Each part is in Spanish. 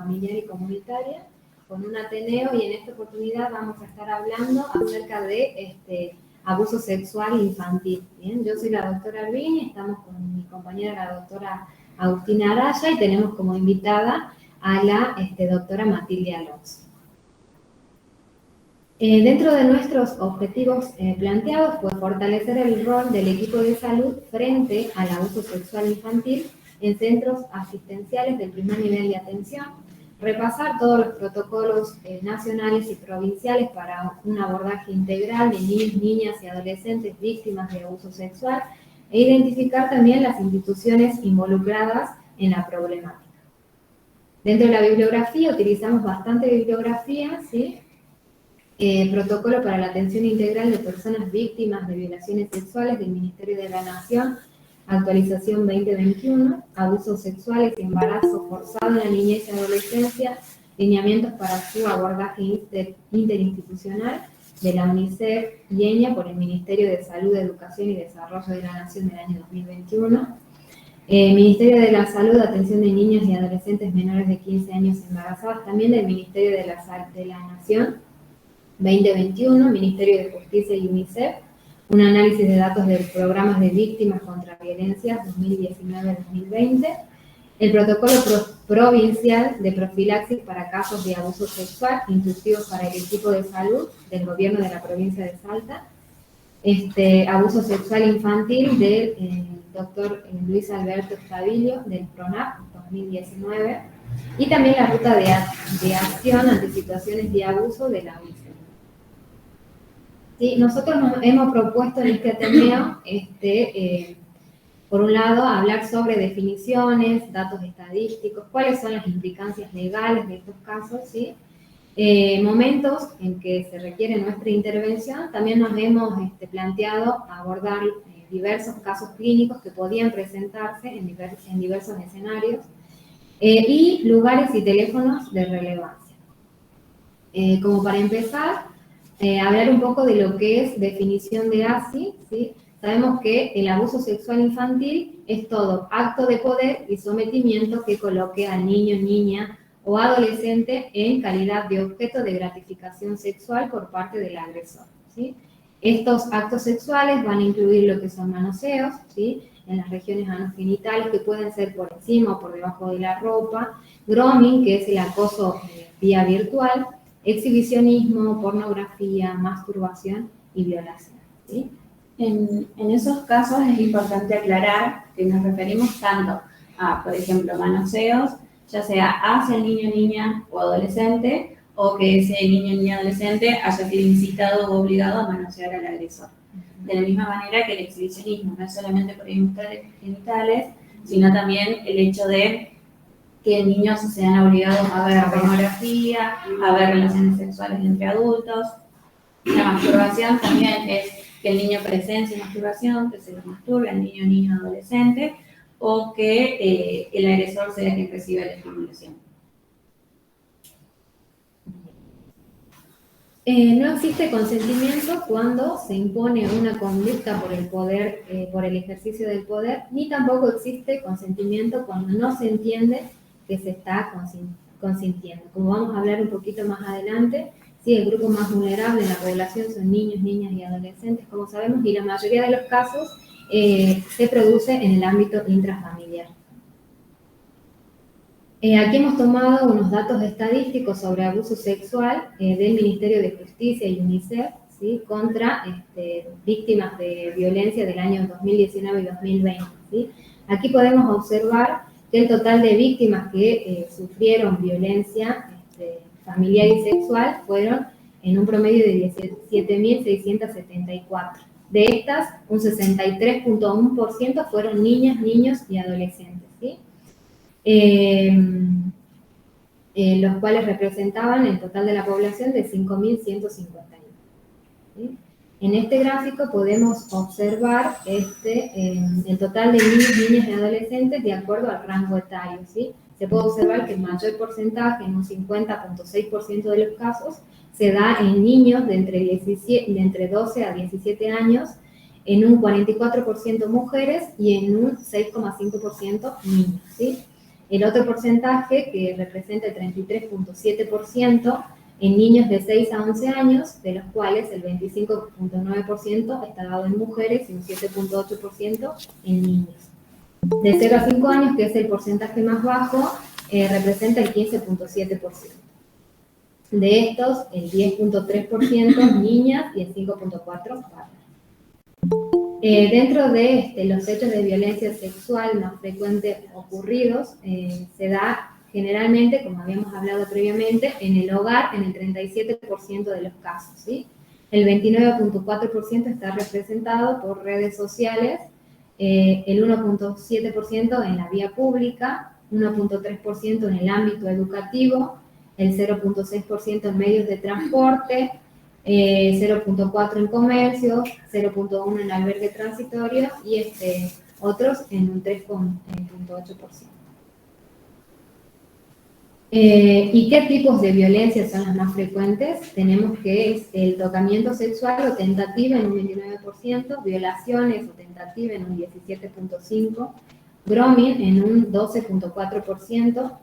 familiar y comunitaria con un Ateneo, y en esta oportunidad vamos a estar hablando acerca de abuso sexual infantil. Bien, yo soy la doctora Albini, estamos con mi compañera la doctora Agustina Araya y tenemos como invitada a la doctora Matilde Alonso. Dentro de nuestros objetivos planteados fue fortalecer el rol del equipo de salud frente al abuso sexual infantil en centros asistenciales del primer nivel de atención, repasar todos los protocolos nacionales y provinciales para un abordaje integral de niños, niñas y adolescentes víctimas de abuso sexual e identificar también las instituciones involucradas en la problemática. Dentro de la bibliografía utilizamos bastante bibliografía, ¿sí? Protocolo para la atención integral de personas víctimas de violaciones sexuales del Ministerio de la Nación, actualización 2021, abusos sexuales y embarazo forzado en la niñez y adolescencia, lineamientos para su abordaje interinstitucional de la UNICEF y EñA por el Ministerio de Salud, Educación y Desarrollo de la Nación del año 2021. Ministerio de la Salud, Atención de Niños y Adolescentes Menores de 15 años embarazadas, también del Ministerio de la Nación 2021, Ministerio de Justicia y UNICEF, un análisis de datos de programas de víctimas contra violencias 2019-2020, el protocolo provincial de profilaxis para casos de abuso sexual, inclusivos para el equipo de salud del gobierno de la provincia de Salta, abuso sexual infantil del doctor Luis Alberto Estavillo del PRONAP 2019, y también la ruta de acción ante situaciones de abuso de la UNICEF. ¿Sí? Nosotros nos hemos propuesto en este Ateneo, por un lado, hablar sobre definiciones, datos estadísticos, cuáles son las implicancias legales de estos casos, ¿sí? Momentos en que se requiere nuestra intervención. También nos hemos planteado abordar diversos casos clínicos que podían presentarse en diversos escenarios y lugares y teléfonos de relevancia. Como para empezar, hablar un poco de lo que es definición de ASI, ¿sí? Sabemos que el abuso sexual infantil es todo acto de poder y sometimiento que coloque al niño, niña o adolescente en calidad de objeto de gratificación sexual por parte del agresor, ¿sí? Estos actos sexuales van a incluir lo que son manoseos, ¿sí? En las regiones anogenitales, que pueden ser por encima o por debajo de la ropa, grooming, que es el acoso vía virtual, exhibicionismo, pornografía, masturbación y violación, ¿sí? En esos casos es importante aclarar que nos referimos tanto a, por ejemplo, manoseos, ya sea hacia el niño, niña o adolescente, o que ese niño, niña, adolescente haya sido incitado o obligado a manosear al agresor. De la misma manera que el exhibicionismo no es solamente por genitales, sino también el hecho de que niños sean obligados a ver pornografía, a ver relaciones sexuales entre adultos. La masturbación también es que el niño presencie masturbación, que se lo masturbe al niño, niño, adolescente, o que el agresor sea quien reciba la estimulación. No existe consentimiento cuando se impone una conducta por el poder, por el ejercicio del poder, ni tampoco existe consentimiento cuando no se entiende que se está consintiendo. Como vamos a hablar un poquito más adelante, sí, el grupo más vulnerable en la población son niños, niñas y adolescentes, como sabemos, y la mayoría de los casos se produce en el ámbito intrafamiliar. Aquí hemos tomado unos datos estadísticos sobre abuso sexual del Ministerio de Justicia y UNICEF, ¿sí? Contra víctimas de violencia del año 2019 y 2020. ¿Sí? Aquí podemos observar que el total de víctimas que sufrieron violencia familiar y sexual fueron en un promedio de 17.674. De estas, un 63.1% fueron niñas, niños y adolescentes, ¿sí? Los cuales representaban el total de la población de 5.151. ¿Sí? En este gráfico podemos observar el total de niños, niñas y adolescentes de acuerdo al rango etario, ¿sí? Se puede observar que el mayor porcentaje, en un 50.6% de los casos, se da en niños de entre 12 a 17 años, en un 44% mujeres y en un 6,5% niños, ¿sí? El otro porcentaje, que representa el 33.7%, en niños de 6 a 11 años, de los cuales el 25.9% está dado en mujeres y un 7.8% en niños. De 0 a 5 años, que es el porcentaje más bajo, representa el 15.7%. De estos, el 10.3% niñas y el 5.4% varones. Dentro de los hechos de violencia sexual más frecuentes ocurridos, se da generalmente, como habíamos hablado previamente, en el hogar en el 37% de los casos, ¿sí? El 29.4% está representado por redes sociales, el 1.7% en la vía pública, 1.3% en el ámbito educativo, el 0.6% en medios de transporte, 0.4% en comercio, 0.1% en albergue transitorio y otros en un 3.8%. ¿Y qué tipos de violencia son las más frecuentes? Tenemos que es el tocamiento sexual o tentativa en un 29%, violaciones o tentativa en un 17.5%, grooming en un 12.4%,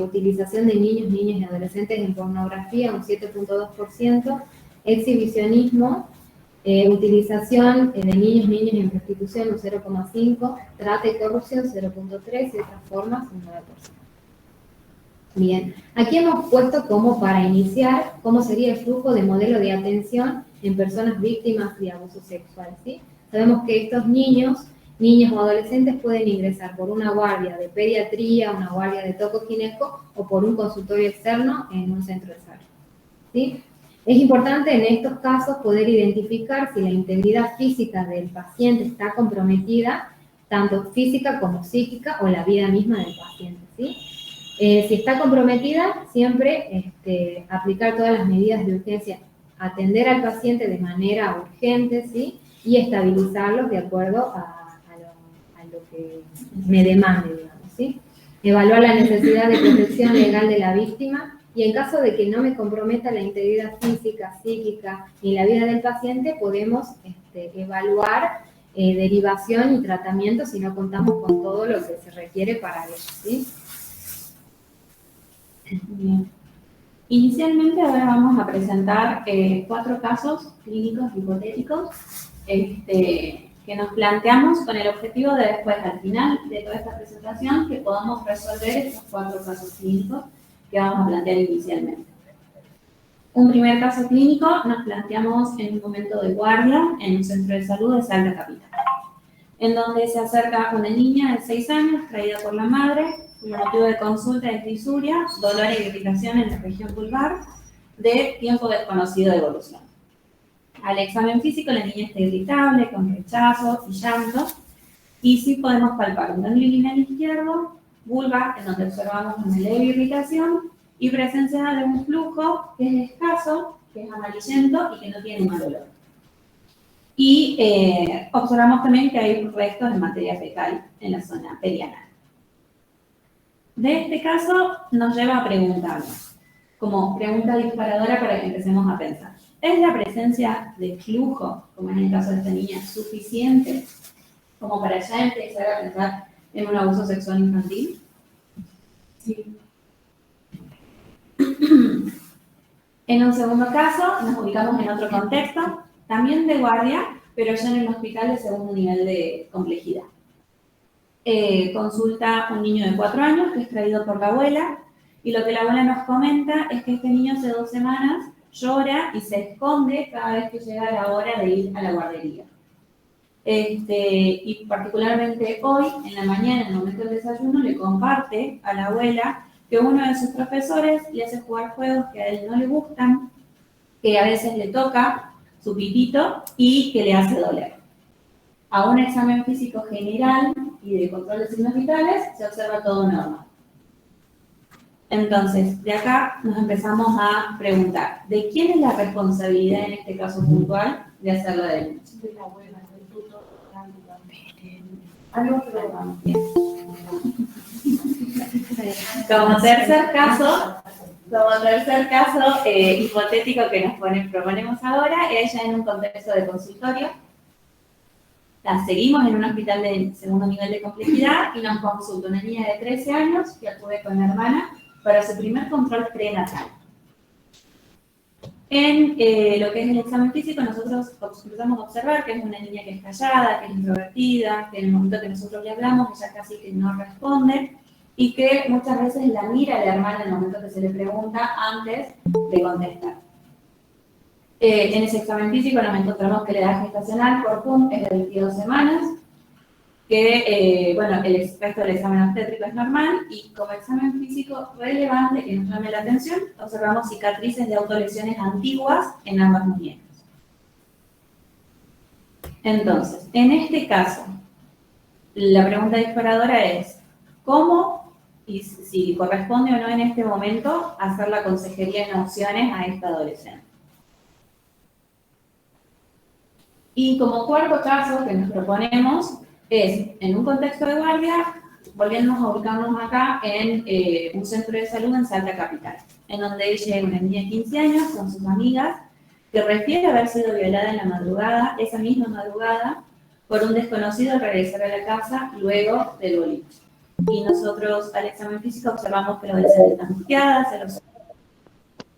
utilización de niños, niñas y adolescentes en pornografía un 7.2%, exhibicionismo, utilización de niños, niñas en prostitución un 0.5%, trata y corrupción 0.3% y otras formas un 9%. Bien, aquí hemos puesto como para iniciar cómo sería el flujo de modelo de atención en personas víctimas de abuso sexual, ¿sí? Sabemos que estos niños, niñas o adolescentes pueden ingresar por una guardia de pediatría, una guardia de tocogineco o por un consultorio externo en un centro de salud, ¿sí? Es importante en estos casos poder identificar si la integridad física del paciente está comprometida, tanto física como psíquica o la vida misma del paciente, ¿sí? Si está comprometida, siempre aplicar todas las medidas de urgencia, atender al paciente de manera urgente, ¿sí? Y estabilizarlos de acuerdo a lo que me demande, digamos, ¿sí? Evaluar la necesidad de protección legal de la víctima y en caso de que no me comprometa la integridad física, psíquica ni la vida del paciente, podemos evaluar derivación y tratamiento si no contamos con todo lo que se requiere para eso, ¿sí? Bien. Inicialmente ahora vamos a presentar 4 casos clínicos hipotéticos que nos planteamos con el objetivo de después, al final de toda esta presentación, que podamos resolver estos 4 casos clínicos que vamos a plantear inicialmente. Un primer caso clínico nos planteamos en un momento de guardia en un centro de salud de Salta Capital, en donde se acerca una niña de 6 años traída por la madre, cuyo motivo de consulta es disuria, dolor e irritación en la región vulvar, de tiempo desconocido de evolución. Al examen físico la niña está irritable, con rechazo y llanto, y sí podemos palpar un ganglio lineal izquierdo, vulva, en donde observamos una leve irritación, y presencia de un flujo que es escaso, que es amarillento y que no tiene mal olor. Y observamos también que hay restos de materia fecal en la zona perianal. De este caso nos lleva a preguntarnos, como pregunta disparadora para que empecemos a pensar, ¿es la presencia de flujo, como en el caso de esta niña, suficiente como para ya empezar a pensar en un abuso sexual infantil? Sí. En un segundo caso, nos ubicamos en otro contexto, también de guardia, pero ya en el hospital de segundo nivel de complejidad. Consulta un niño de 4 años que es traído por la abuela, y lo que la abuela nos comenta es que este niño hace 2 semanas llora y se esconde cada vez que llega la hora de ir a la guardería. Y particularmente hoy, en la mañana, en el momento del desayuno, le comparte a la abuela que uno de sus profesores le hace jugar juegos que a él no le gustan, que a veces le toca su pitito y que le hace doler. A un examen físico general y de control de signos vitales se observa todo normal. Entonces, de acá nos empezamos a preguntar, ¿de quién es la responsabilidad en este caso puntual de hacer la denuncia? De la abuela, del tutor, Como tercer caso hipotético que nos proponemos ahora, ella en un contexto de consultorio, seguimos en un hospital de segundo nivel de complejidad y nos consulta una niña de 13 años que acude con la hermana para su primer control prenatal. En lo que es el examen físico, nosotros empezamos a observar que es una niña que es callada, que es introvertida, que en el momento que nosotros le hablamos, ella casi que no responde, y que muchas veces la mira a la hermana en el momento que se le pregunta antes de contestar. En ese examen físico nos encontramos que la edad gestacional por PUM es de 22 semanas, que, bueno, el resto del examen obstétrico es normal, y como examen físico relevante que nos llame la atención, observamos cicatrices de autolesiones antiguas en ambas muñecas. Entonces, en este caso, la pregunta disparadora es, ¿cómo y si corresponde o no en este momento hacer la consejería en opciones a esta adolescente? Y como cuarto caso que nos proponemos es, en un contexto de guardia, volviendo a ubicarnos acá en un centro de salud en Salta Capital, en donde llega una niña de 15 años con sus amigas que refiere haber sido violada en la madrugada, esa misma madrugada, por un desconocido al regresar a la casa luego del boliche. Y nosotros al examen físico observamos que la adolescente está angustiada,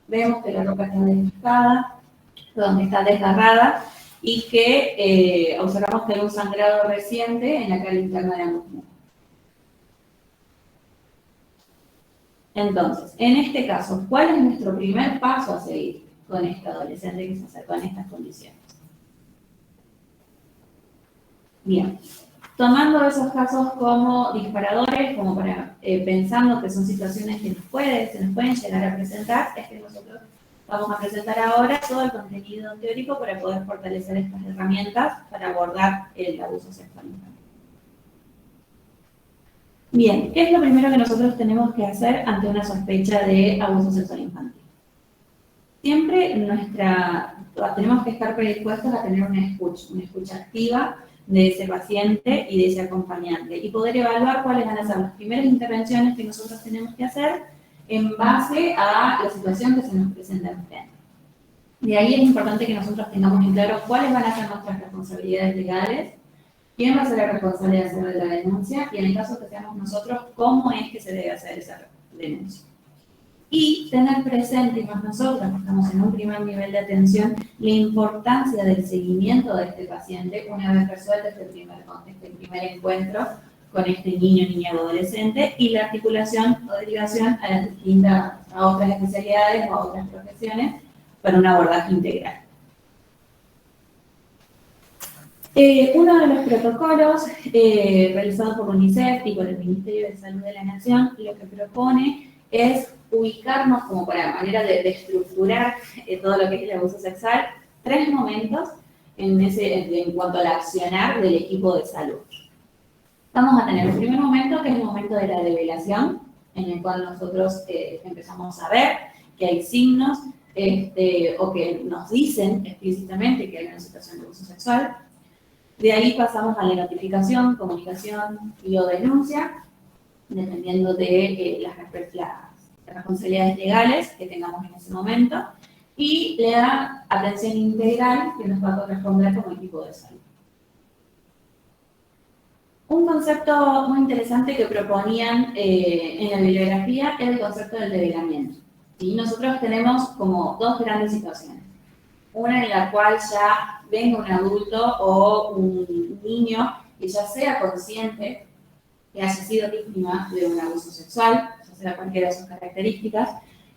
vemos que la ropa está desgastada, donde está desgarrada, y que observamos que hay un sangrado reciente en la cara interna de ambos mujeres. Entonces, en este caso, ¿cuál es nuestro primer paso a seguir con esta adolescente que se acercó en estas condiciones? Bien, tomando esos casos como disparadores, como para pensando que son situaciones que se nos pueden llegar a presentar, es que nosotros vamos a presentar ahora todo el contenido teórico para poder fortalecer estas herramientas para abordar el abuso sexual infantil. Bien, ¿qué es lo primero que nosotros tenemos que hacer ante una sospecha de abuso sexual infantil? Siempre tenemos que estar predispuestos a tener una escucha activa de ese paciente y de ese acompañante, y poder evaluar cuáles van a ser las primeras intervenciones que nosotros tenemos que hacer en base a la situación que se nos presenta enfrente. De ahí es importante que nosotros tengamos en claro cuáles van a ser nuestras responsabilidades legales, quién va a ser el responsable de hacer la denuncia, y en el caso que seamos nosotros, cómo es que se debe hacer esa denuncia. Y tener presente, y más nosotros, que estamos en un primer nivel de atención, la importancia del seguimiento de este paciente una vez resuelto este primer encuentro con este niño, niña o adolescente, y la articulación o derivación a otras especialidades o a otras profesiones para un abordaje integral. Uno de los protocolos realizados por UNICEF y por el Ministerio de Salud de la Nación lo que propone es ubicarnos como para manera de estructurar todo lo que es el abuso sexual, 3 momentos en cuanto al accionar del equipo de salud. Vamos a tener el primer momento, que es el momento de la revelación, en el cual nosotros empezamos a ver que hay signos o que nos dicen explícitamente que hay una situación de abuso sexual. De ahí pasamos a la notificación, comunicación y o denuncia, dependiendo de las responsabilidades legales que tengamos en ese momento, y la atención integral que nos va a corresponder como equipo de salud. Un concepto muy interesante que proponían en la bibliografía es el concepto del develamiento. ¿Sí? Nosotros tenemos como 2 grandes situaciones. Una en la cual ya venga un adulto o un niño que ya sea consciente que haya sido víctima de un abuso sexual, ya sea cualquiera de sus características,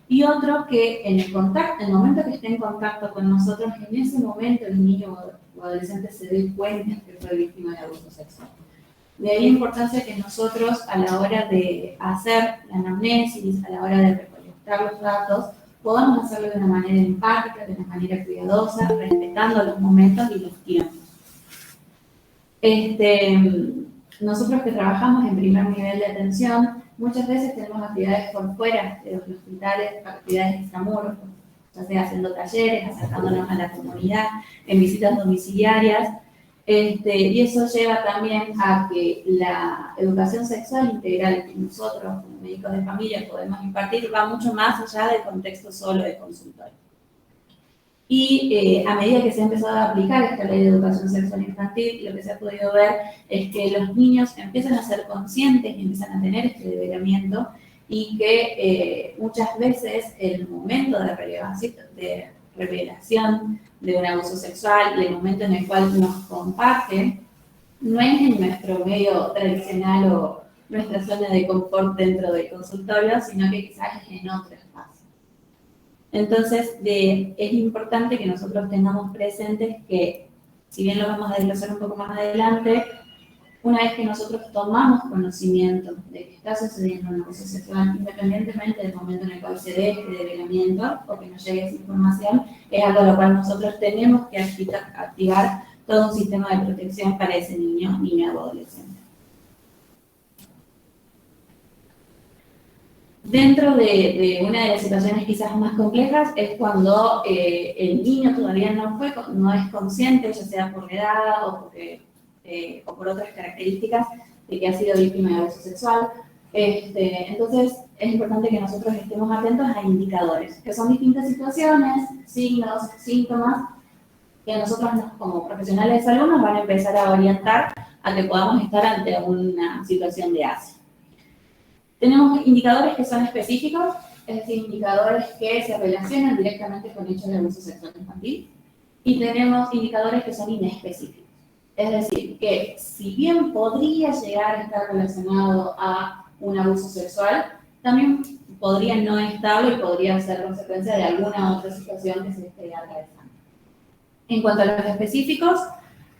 y otro que en el momento que esté en contacto con nosotros, en ese momento el niño o adolescente se dé cuenta que fue víctima de abuso sexual. De ahí la importancia que nosotros, a la hora de hacer la anamnesis, a la hora de recolectar los datos, podamos hacerlo de una manera empática, de una manera cuidadosa, respetando los momentos y los tiempos. Nosotros que trabajamos en primer nivel de atención, muchas veces tenemos actividades por fuera de los hospitales, actividades extramuros, ya sea haciendo talleres, acercándonos a la comunidad, en visitas domiciliarias, y eso lleva también a que la educación sexual integral que nosotros como médicos de familia podemos impartir va mucho más allá del contexto solo de consultorio. Y a medida que se ha empezado a aplicar esta ley de educación sexual infantil, lo que se ha podido ver es que los niños empiezan a ser conscientes y empiezan a tener este develamiento y que muchas veces el momento de revelación de un abuso sexual y el momento en el cual nos comparten no es en nuestro medio tradicional o nuestra zona de confort dentro del consultorio, sino que quizás es en otro espacio. Entonces, es importante que nosotros tengamos presentes que, si bien lo vamos a desglosar un poco más adelante, una vez que nosotros tomamos conocimiento de que está sucediendo un abuso sexual, independientemente del momento en el cual se dé este develamiento o que nos llegue esa información, es algo a lo cual nosotros tenemos que activar todo un sistema de protección para ese niño o adolescente. Dentro de una de las situaciones quizás más complejas es cuando el niño todavía no es consciente, ya sea por la edad o por otras características de que ha sido víctima de abuso sexual. Entonces es importante que nosotros estemos atentos a indicadores, que son distintas situaciones, signos, síntomas, que a nosotros como profesionales de salud nos van a empezar a orientar a que podamos estar ante una situación de ASI. Tenemos indicadores que son específicos, es decir, indicadores que se relacionan directamente con hechos de abuso sexual infantil, y tenemos indicadores que son inespecíficos. Es decir, que si bien podría llegar a estar relacionado a un abuso sexual, también podría no estarlo y podría ser consecuencia de alguna otra situación que se esté atravesando. En cuanto a los específicos,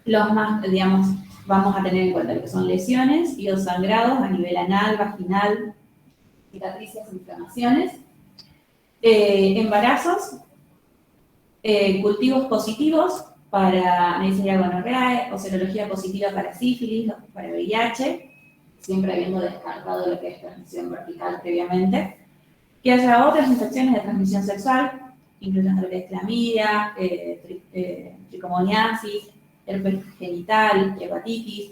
los más, digamos, vamos a tener en cuenta lo que son lesiones y o sangrados a nivel anal, vaginal, cicatrices, inflamaciones, embarazos, cultivos positivos para Neisseria gonorrhoeae o serología positiva para sífilis, para VIH, siempre habiendo descartado lo que es transmisión vertical previamente, que haya otras infecciones de transmisión sexual, incluyendo lo que es clamidia, tricomoniasis, herpes genital, hepatitis,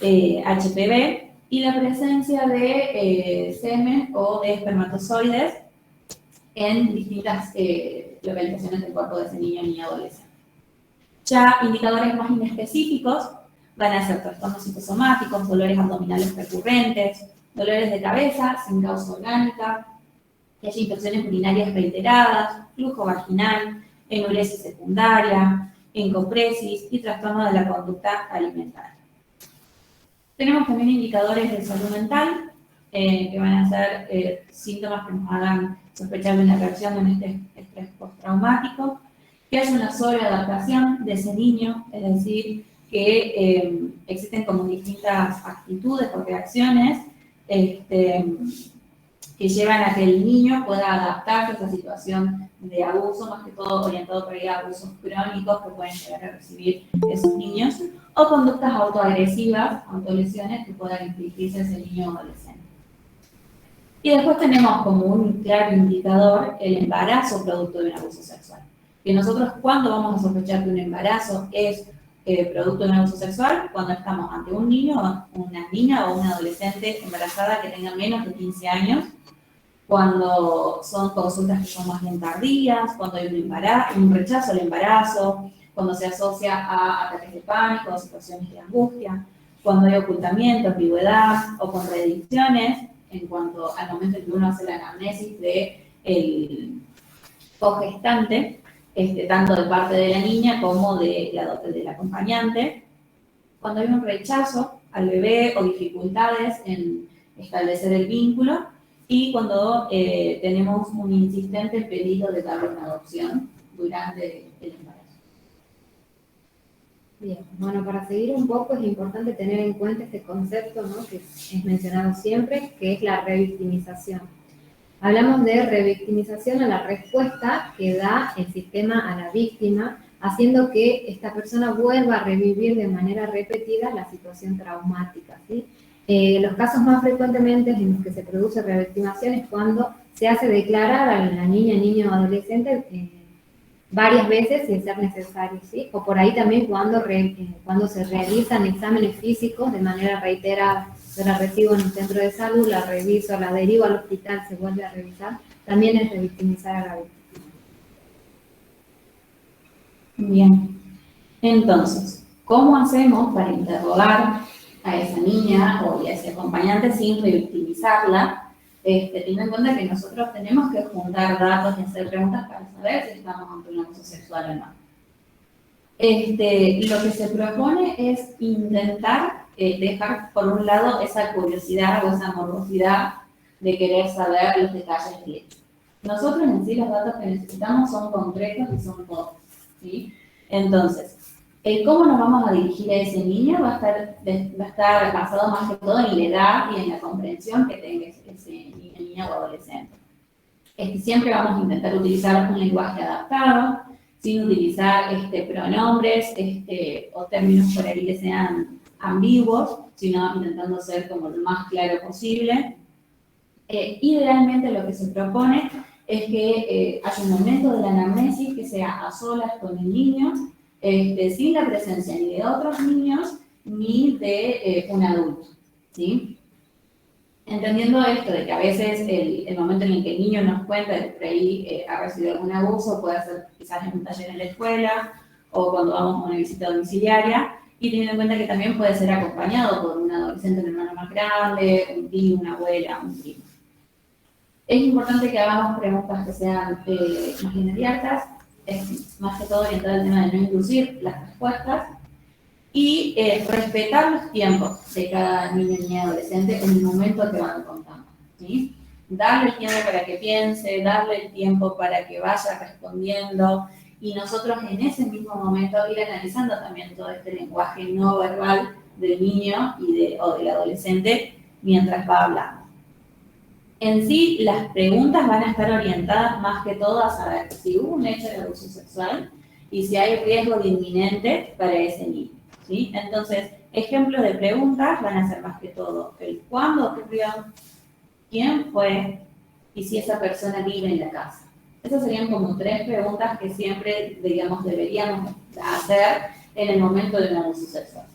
HPV, y la presencia de semen o de espermatozoides en distintas localizaciones del cuerpo de ese niño y adolescente. Ya indicadores más inespecíficos van a ser trastornos psicosomáticos, dolores abdominales recurrentes, dolores de cabeza sin causa orgánica, que haya infecciones urinarias reiteradas, flujo vaginal, enuresis secundaria, encopresis y trastorno de la conducta alimentaria. Tenemos también indicadores de salud mental, que van a ser síntomas que nos hagan sospechar de una reacción en este estrés postraumático, que haya una sobreadaptación de ese niño, es decir, que existen como distintas actitudes o reacciones que llevan a que el niño pueda adaptarse a esa situación de abuso, más que todo orientado por ahí a abusos crónicos que pueden llegar a recibir esos niños, o conductas autoagresivas, autolesiones que puedan infligirse a ese niño o adolescente. Y después tenemos como un claro indicador el embarazo producto de un abuso sexual. Que nosotros, ¿cuándo vamos a sospechar que un embarazo es producto de un abuso sexual? Cuando estamos ante un niño, una niña o una adolescente embarazada que tenga menos de 15 años, cuando son consultas que son más bien tardías, cuando hay un rechazo al embarazo, cuando se asocia a ataques de pánico, o situaciones de angustia, cuando hay ocultamiento, ambigüedad o contradicciones en cuanto al momento en que uno hace la anamnesis del cogestante, tanto de parte de la niña como del acompañante, cuando hay un rechazo al bebé o dificultades en establecer el vínculo, y cuando tenemos un insistente pedido de darle una adopción durante el embarazo. Bien, bueno, para seguir un poco es importante tener en cuenta este concepto, ¿no?, que es mencionado siempre, que es la revictimización. Hablamos de revictimización a la respuesta que da el sistema a la víctima, haciendo que esta persona vuelva a revivir de manera repetida la situación traumática, ¿sí? Los casos más frecuentemente en los que se produce revictimización es cuando se hace declarar a la niña, niño o adolescente varias veces sin ser necesario, ¿sí? O por ahí también cuando se realizan exámenes físicos de manera reiterada. Yo la recibo en un centro de salud, la reviso, la derivo al hospital, se vuelve a revisar, también es revictimizar a la víctima. Bien. Entonces, ¿cómo hacemos para interrogar a esa niña o a ese acompañante sin revictimizarla? Teniendo en cuenta que nosotros tenemos que juntar datos y hacer preguntas para saber si estamos ante un abuso sexual o no. Lo que se propone es intentar dejar por un lado esa curiosidad o esa morbosidad de querer saber los detalles del hecho. Nosotros en sí los datos que necesitamos son concretos y son pocos, ¿sí? Entonces, el cómo nos vamos a dirigir a ese niño va a estar basado más que todo en la edad y en la comprensión que tenga ese niño o adolescente. Siempre vamos a intentar utilizar un lenguaje adaptado, sin utilizar pronombres o términos por ahí que sean ambiguos, sino intentando ser como lo más claro posible. Idealmente lo que se propone es que haya un momento de la anamnesis que sea a solas con el niño, sin la presencia ni de otros niños ni de un adulto, ¿sí? Entendiendo esto de que a veces el momento en el que el niño nos cuenta de que por ahí ha recibido algún abuso puede ser quizás en un taller en la escuela o cuando vamos a una visita domiciliaria, y teniendo en cuenta que también puede ser acompañado por un adolescente, un hermano más grande, un tío, una abuela, un primo. Es importante que hagamos preguntas que sean más bien abiertas, más que todo orientado al tema de no inducir las respuestas, y respetar los tiempos de cada niño, niña y adolescente en el momento que van contando, ¿sí? Darle el tiempo para que piense, darle el tiempo para que vaya respondiendo, y nosotros en ese mismo momento ir analizando también todo este lenguaje no verbal del niño o del adolescente mientras va hablando. En sí, las preguntas van a estar orientadas más que todo a saber si hubo un hecho de abuso sexual y si hay riesgo de inminente para ese niño, ¿sí? Entonces, ejemplos de preguntas van a ser más que todo el cuándo ocurrió, quién fue y si esa persona vive en la casa. Esas serían como 3 preguntas que siempre, digamos, deberíamos hacer en el momento de un abuso sexual.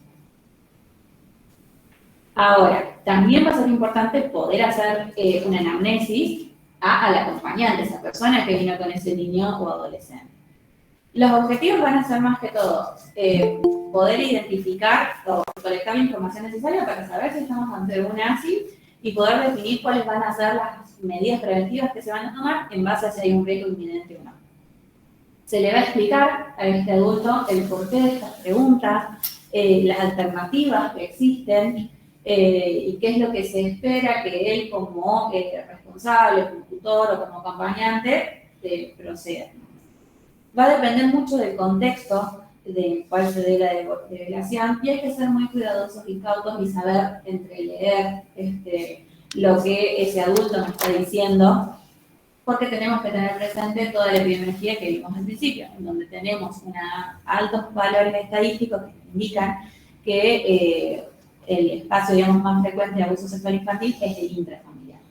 Ahora, también va a ser importante poder hacer una anamnesis al acompañante, esa persona que vino con ese niño o adolescente. Los objetivos van a ser más que todo poder identificar o colectar la información necesaria para saber si estamos ante un ASI y poder definir cuáles van a ser las medidas preventivas que se van a tomar en base a si hay un riesgo inminente o no. Se le va a explicar a este adulto el porqué de estas preguntas, las alternativas que existen, y qué es lo que se espera que él como responsable, como tutor o como acompañante proceda. Va a depender mucho del contexto del cual se dé la revelación, y hay que ser muy cuidadosos y cautos y saber entreleer lo que ese adulto nos está diciendo, porque tenemos que tener presente toda la epidemiología que vimos al principio, en donde tenemos altos valores estadísticos que indican que el espacio, digamos, más frecuente de abuso sexual infantil es el intrafamiliar.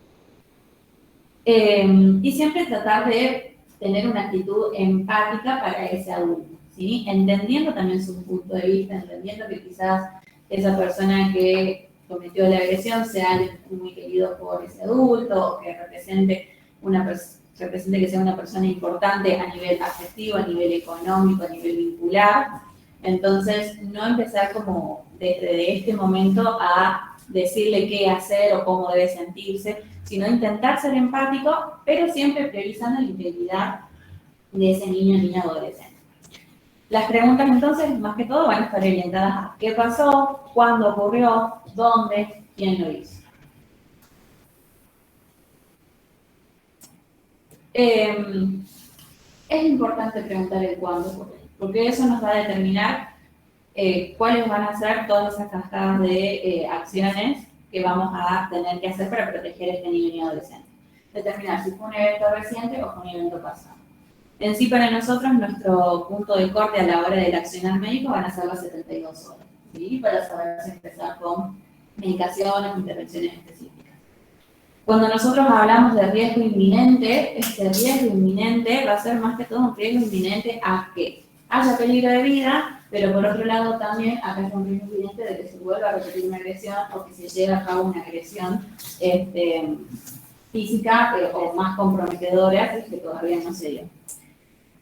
Y siempre tratar de tener una actitud empática para ese adulto, ¿sí? Entendiendo también su punto de vista, entendiendo que quizás esa persona que cometió la agresión sea alguien muy querido por ese adulto, o que represente que sea una persona importante a nivel afectivo, a nivel económico, a nivel vincular. Entonces, no empezar como desde este momento a decirle qué hacer o cómo debe sentirse, sino intentar ser empático, pero siempre priorizando la integridad de ese niño, niña o adolescente. Las preguntas entonces, más que todo, van a estar orientadas a qué pasó, cuándo ocurrió, dónde, quién lo hizo. Es importante preguntar el cuándo ocurrió, porque eso nos va a determinar cuáles van a ser todas esas cascadas de acciones que vamos a tener que hacer para proteger a este niño y adolescente. Determinar si fue un evento reciente o fue un evento pasado. En sí, para nosotros, nuestro punto de corte a la hora del accionar médico van a ser las 72 horas, ¿sí? Para saber si empezar con medicaciones o intervenciones específicas. Cuando nosotros hablamos de riesgo inminente, este riesgo inminente va a ser más que todo un riesgo inminente a que haya peligro de vida, pero por otro lado también a que haya un riesgo inminente de que se vuelva a repetir una agresión o que se lleve a cabo una agresión física o más comprometedora que todavía no se dio.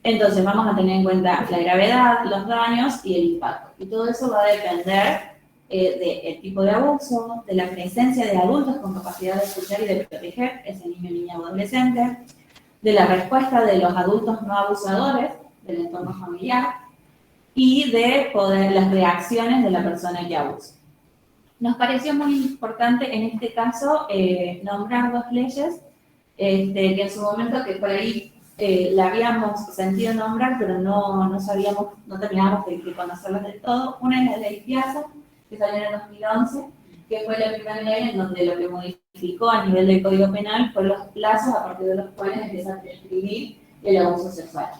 Entonces vamos a tener en cuenta la gravedad, los daños y el impacto. Y todo eso va a depender del tipo de abuso, de la presencia de adultos con capacidad de escuchar y de proteger ese niño, niña o adolescente, de la respuesta de los adultos no abusadores del entorno familiar y de las reacciones de la persona que abusa. Nos pareció muy importante en este caso nombrar dos leyes que en su momento que por ahí la habíamos sentido nombrar, pero no sabíamos, no terminábamos de conocerlas del todo. Una es la ley Piazza, que salió en el 2011, que fue la primera ley en donde lo que modificó a nivel del Código Penal fue los plazos a partir de los cuales empieza a prescribir el abuso sexual.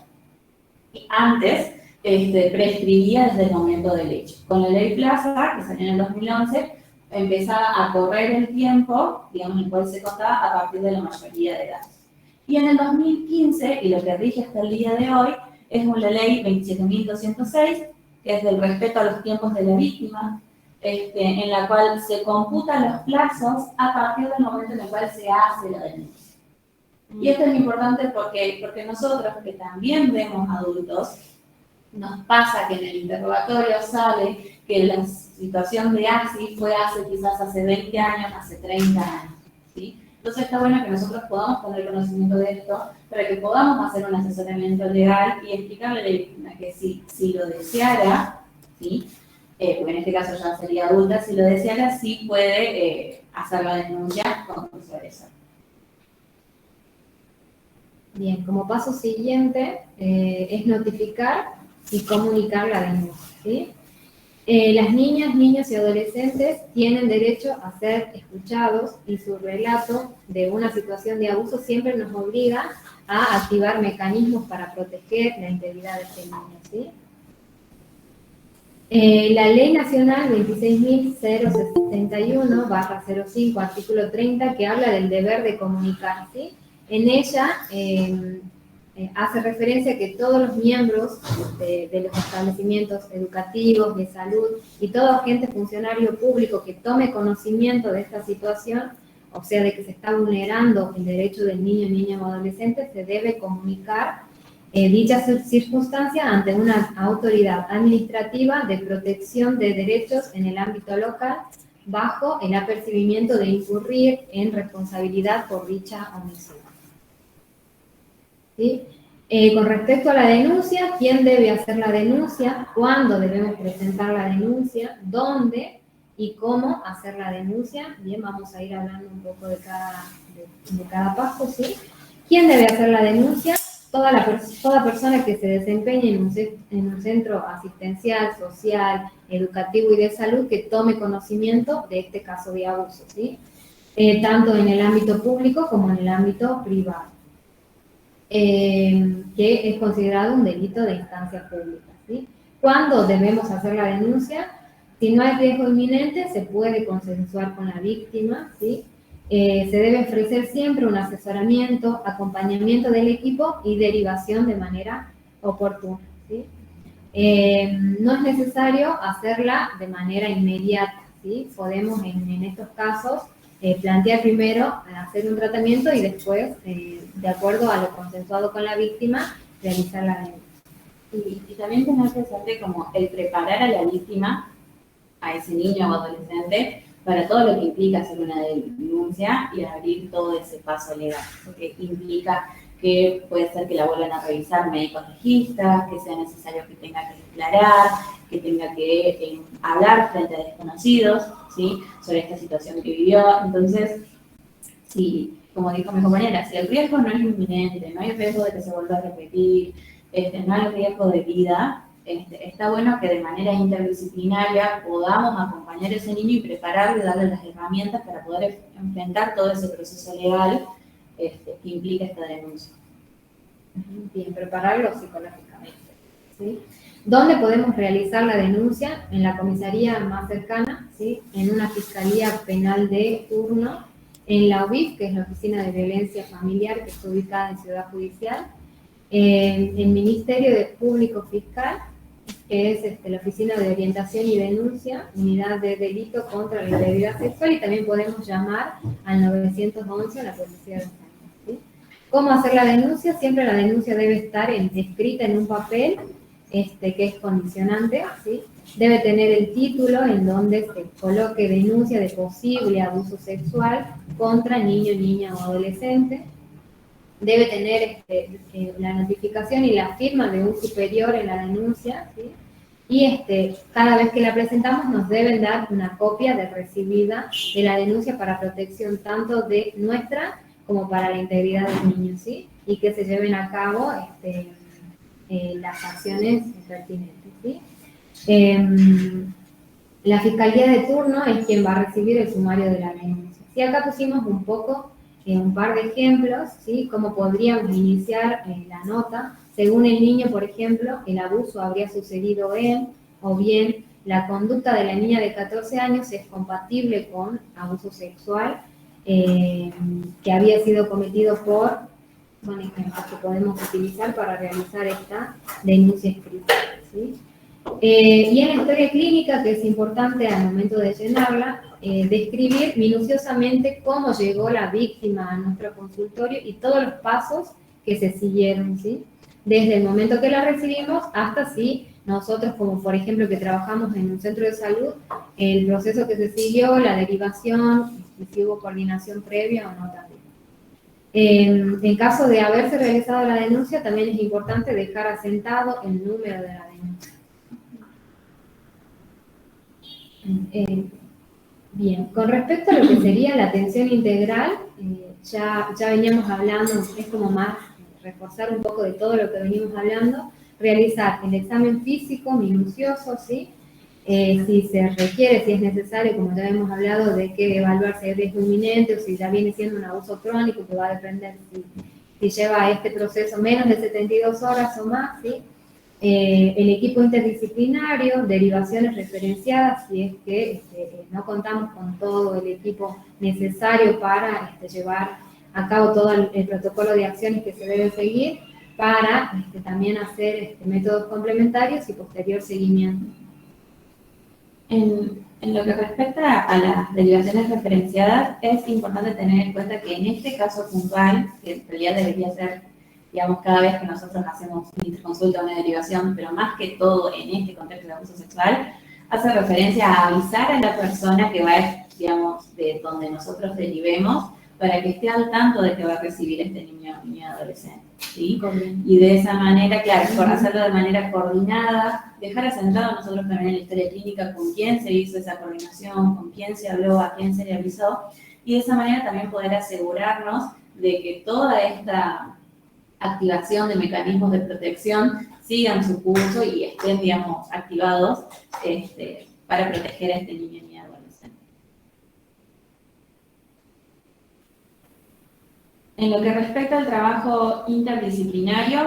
Y antes prescribía desde el momento del hecho. Con la ley Plaza, que salió en el 2011, empezaba a correr el tiempo, digamos, en el cual se contaba a partir de la mayoría de edad. Y en el 2015, y lo que rige hasta el día de hoy, es la ley 27.206, que es del respeto a los tiempos de la víctima, en la cual se computan los plazos a partir del momento en el cual se hace la denuncia. Y esto es importante porque nosotros, que también vemos adultos, nos pasa que en el interrogatorio sale que la situación de ASI fue quizás hace 20 años, hace 30 años, ¿sí? Entonces está bueno que nosotros podamos tener conocimiento de esto para que podamos hacer un asesoramiento legal y explicarle a la víctima que si lo deseara, ¿sí? Porque en este caso ya sería adulta, si lo deseara, sí puede hacer la denuncia contra su agresor. Bien, como paso siguiente es notificar y comunicar la denuncia, ¿sí? Las niñas, niños y adolescentes tienen derecho a ser escuchados y su relato de una situación de abuso siempre nos obliga a activar mecanismos para proteger la integridad de este niño, ¿sí? La Ley Nacional 26.071/05, artículo 30, que habla del deber de comunicar, ¿sí? En ella hace referencia a que todos los miembros de los establecimientos educativos, de salud y todo agente funcionario público que tome conocimiento de esta situación, o sea, de que se está vulnerando el derecho del niño, niña o adolescente, se debe comunicar dicha circunstancia ante una autoridad administrativa de protección de derechos en el ámbito local, bajo el apercibimiento de incurrir en responsabilidad por dicha omisión. ¿Sí? Con respecto a la denuncia, ¿quién debe hacer la denuncia? ¿Cuándo debemos presentar la denuncia? ¿Dónde? ¿Y cómo hacer la denuncia? Bien, vamos a ir hablando un poco de cada paso, ¿sí? ¿Quién debe hacer la denuncia? Toda persona que se desempeñe en un centro asistencial, social, educativo y de salud que tome conocimiento de este caso de abuso, ¿sí? Tanto en el ámbito público como en el ámbito privado. Que es considerado un delito de instancia pública, ¿sí? ¿Cuándo debemos hacer la denuncia? Si no hay riesgo inminente, se puede consensuar con la víctima, ¿sí? Se debe ofrecer siempre un asesoramiento, acompañamiento del equipo y derivación de manera oportuna, ¿sí? No es necesario hacerla de manera inmediata, ¿sí? Podemos en estos casos plantear primero hacer un tratamiento y después, de acuerdo a lo consensuado con la víctima, realizar la denuncia. Y también tener presente como el preparar a la víctima, a ese niño o adolescente, para todo lo que implica hacer una denuncia y abrir todo ese paso legal, porque implica que puede ser que la vuelvan a revisar médicos legistas, que sea necesario que tenga que declarar, que tenga que hablar frente a desconocidos, ¿sí? Sobre esta situación que vivió. Entonces, sí, como dijo mi compañera, si el riesgo no es inminente, no hay riesgo de que se vuelva a repetir, no hay riesgo de vida, está bueno que de manera interdisciplinaria podamos acompañar a ese niño y prepararle y darle las herramientas para poder enfrentar todo ese proceso legal que implica esta denuncia. Bien, prepararlo psicológicamente, ¿sí? ¿Dónde podemos realizar la denuncia? En la comisaría más cercana, ¿sí? En una fiscalía penal de turno, en la UBIF, que es la Oficina de Violencia Familiar, que está ubicada en Ciudad Judicial, el Ministerio de Público Fiscal, que es la Oficina de Orientación y Denuncia, Unidad de Delito contra la Integridad Sexual, y también podemos llamar al 911 a la Policía de España, ¿sí? ¿Cómo hacer la denuncia? Siempre la denuncia debe estar escrita en un papel que es condicionante, ¿sí? Debe tener el título en donde se coloque denuncia de posible abuso sexual contra niño, niña o adolescente. Debe tener la notificación y la firma de un superior en la denuncia, ¿sí? Y cada vez que la presentamos nos deben dar una copia de recibida de la denuncia para protección tanto de nuestra como para la integridad del niño, ¿sí? Y que se lleven a cabo las acciones pertinentes, ¿sí? La fiscalía de turno es quien va a recibir el sumario de la denuncia. Y acá pusimos un poco, un par de ejemplos, ¿sí? Cómo podríamos iniciar la nota. Según el niño, por ejemplo, el abuso habría sucedido en, o bien la conducta de la niña de 14 años es compatible con abuso sexual que había sido cometido por, son ejemplos que podemos utilizar para realizar esta denuncia escrita, ¿sí? Y en la historia clínica, que es importante al momento de llenarla, describir minuciosamente cómo llegó la víctima a nuestro consultorio y todos los pasos que se siguieron, ¿sí? Desde el momento que la recibimos hasta si nosotros, como por ejemplo que trabajamos en un centro de salud, el proceso que se siguió, la derivación, si hubo coordinación previa o no también. En caso de haberse realizado la denuncia, también es importante dejar asentado el número de la denuncia. Bien, con respecto a lo que sería la atención integral, ya veníamos hablando, es como más reforzar un poco de todo lo que venimos hablando, realizar el examen físico minucioso, ¿sí? Si se requiere, si es necesario, como ya hemos hablado, de que evaluar si hay riesgo inminente o si ya viene siendo un abuso crónico, que va a depender si lleva este proceso menos de 72 horas o más, ¿sí? El equipo interdisciplinario, derivaciones referenciadas, si es que no contamos con todo el equipo necesario para llevar a cabo todo el protocolo de acciones que se debe seguir, para también hacer métodos complementarios y posterior seguimiento. En lo que respecta a las derivaciones referenciadas, es importante tener en cuenta que en este caso puntual, que en realidad debería ser, digamos, cada vez que nosotros hacemos una interconsulta o una derivación, pero más que todo en este contexto de abuso sexual, hace referencia a avisar a la persona que va, digamos, de donde nosotros derivemos, para que esté al tanto de que va a recibir este niño o niña adolescente, ¿sí? Y de esa manera, claro, por hacerlo de manera coordinada, dejar asentado nosotros también en la historia clínica con quién se hizo esa coordinación, con quién se habló, a quién se le avisó, y de esa manera también poder asegurarnos de que toda esta activación de mecanismos de protección sigan su curso y estén, digamos, activados para proteger a este niño y adolescente. En lo que respecta al trabajo interdisciplinario,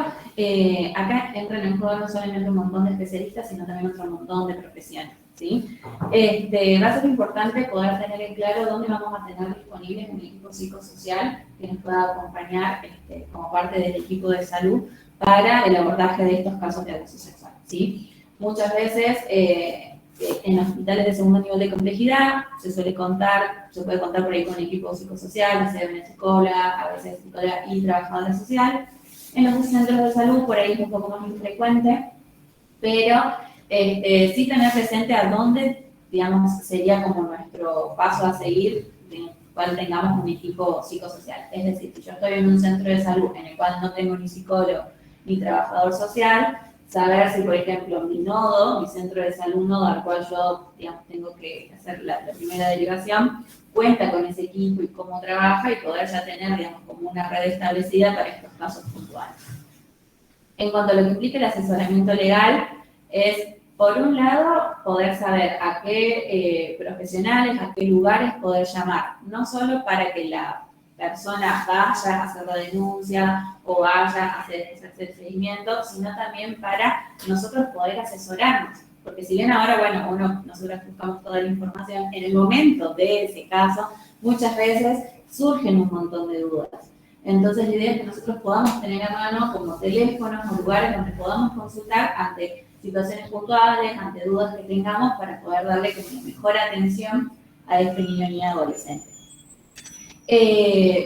acá entran en juego no solamente un montón de especialistas, sino también otro montón de profesiones, ¿sí? Va a ser importante poder tener en claro dónde vamos a tener disponibles un equipo psicosocial que nos pueda acompañar como parte del equipo de salud para el abordaje de estos casos de abuso sexual, ¿sí? Muchas veces en hospitales de segundo nivel de complejidad se puede contar por ahí con equipo psicosocial, se una psicóloga, a veces psicóloga y trabajadora social. En los centros de salud por ahí es un poco más infrecuente, pero sí tener presente a dónde, digamos, sería como nuestro paso a seguir, en el cual tengamos un equipo psicosocial. Es decir, si yo estoy en un centro de salud en el cual no tengo ni psicólogo ni trabajador social, saber si, por ejemplo, mi nodo, mi centro de salud nodo al cual yo, digamos, tengo que hacer la primera derivación, cuenta con ese equipo y cómo trabaja y poder ya tener, digamos, como una red establecida para estos casos puntuales. En cuanto a lo que implica el asesoramiento legal, es, por un lado, poder saber a qué profesionales, a qué lugares poder llamar, no solo para que la persona vaya a hacer la denuncia o vaya a hacer el seguimiento, sino también para nosotros poder asesorarnos. Porque si bien ahora, bueno, nosotros buscamos toda la información en el momento de ese caso, muchas veces surgen un montón de dudas. Entonces la idea es que nosotros podamos tener a mano como teléfonos o lugares donde podamos consultar ante situaciones puntuales, ante dudas que tengamos para poder darle como la mejor atención a este niño y adolescente.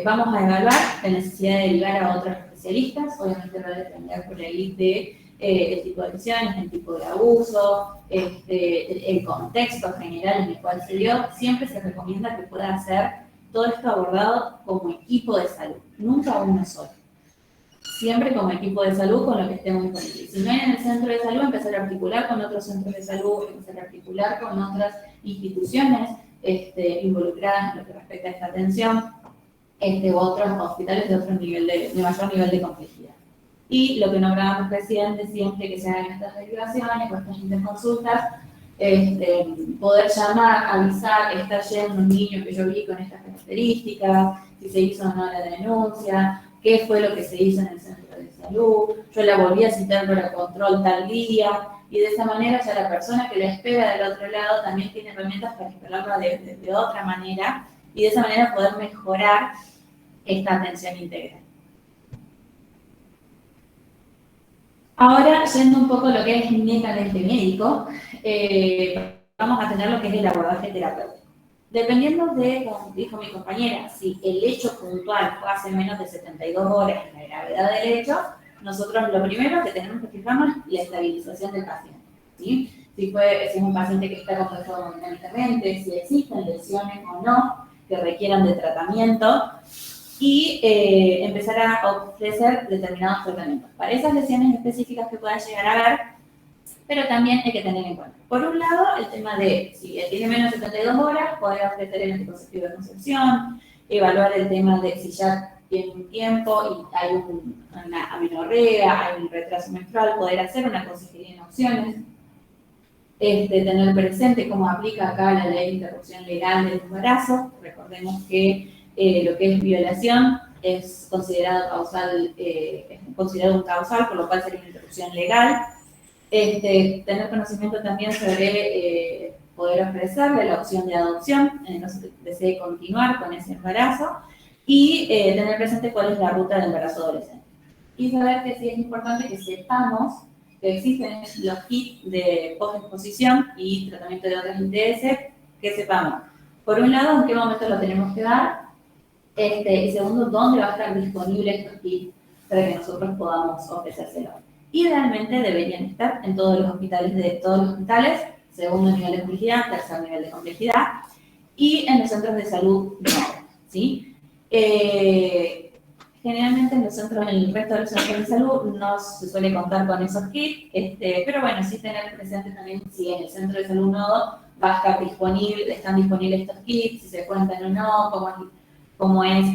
Vamos a evaluar la necesidad de derivar a otros especialistas, obviamente va a depender por ahí de el tipo de lesiones, el tipo de abuso, el contexto general en el cual se dio. Siempre se recomienda que pueda hacer todo esto abordado como equipo de salud, nunca uno solo. Siempre como equipo de salud con lo que estemos disponibles. Si no hay en el centro de salud, empezar a articular con otros centros de salud, empezar a articular con otras instituciones involucradas en lo que respecta a esta atención, u otros hospitales de otro nivel de mayor nivel de complejidad. Y lo que nombrábamos recién, siempre que se hagan estas derivaciones o estas interconsultas, poder llamar, avisar, está yendo un niño que yo vi con estas características, si se hizo o no la denuncia, qué fue lo que se hizo en el centro de salud, yo la volví a citar para control tal día, y de esa manera ya la persona que la espera del otro lado también tiene herramientas para esperarla de otra manera, y de esa manera poder mejorar esta atención integral. Ahora, yendo un poco a lo que es netamente médico, vamos a tener lo que es el abordaje terapéutico. Dependiendo de, como dijo mi compañera, si el hecho puntual fue hace menos de 72 horas en la gravedad del hecho, nosotros lo primero que tenemos que fijarnos es la estabilización del paciente, ¿sí? Si es un paciente que está compensado dinámicamente, si existen lesiones o no que requieran de tratamiento, y empezar a ofrecer determinados tratamientos para esas lesiones específicas que puedan llegar a haber, pero también hay que tener en cuenta, por un lado, el tema de si tiene menos de 72 horas, poder ofrecer el anticonceptivo de concepción, evaluar el tema de si ya tiene un tiempo y hay una amenorrea, hay un retraso menstrual, poder hacer una consejería en opciones, tener presente cómo aplica acá la ley de interrupción legal del embarazo. Recordemos que lo que es violación es considerado causal, es considerado un causal, por lo cual sería una interrupción legal. Tener conocimiento también sobre poder ofrecerle la opción de adopción en el caso que desee continuar con ese embarazo, y tener presente cuál es la ruta del embarazo adolescente. Y saber que sí es importante que sepamos que existen los kits de post-exposición y tratamiento de otras ITS, que sepamos, por un lado, en qué momento lo tenemos que dar, y segundo, dónde va a estar disponible estos kits para que nosotros podamos ofrecérselo. Idealmente deberían estar en todos los hospitales, segundo nivel de complejidad, tercer nivel de complejidad, y en los centros de salud no, ¿sí? Generalmente en el resto de los centros de salud no se suele contar con esos kits, pero bueno, sí tener presente también si en el centro de salud no va a estar están disponibles estos kits, si se cuentan o no, cómo es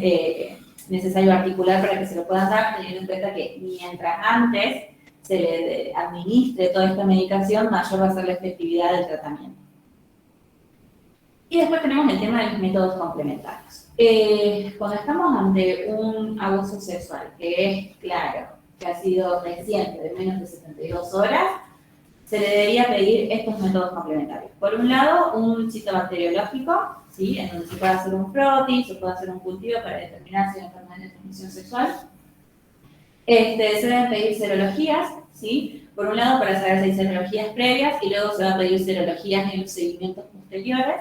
necesario articular para que se lo puedan dar, teniendo en cuenta que mientras antes se le administre toda esta medicación, mayor va a ser la efectividad del tratamiento. Y después tenemos el tema de los métodos complementarios. Cuando estamos ante un abuso sexual que es claro, que ha sido reciente, de menos de 72 horas, se le debería pedir estos métodos complementarios. Por un lado, un citobacteriológico, ¿sí? En donde se puede hacer un frotis, se puede hacer un cultivo para determinar si hay enfermedad de transmisión sexual. Se deben pedir serologías, ¿sí? Por un lado, para saber si hay serologías previas, y luego se va a pedir serologías en los seguimientos posteriores.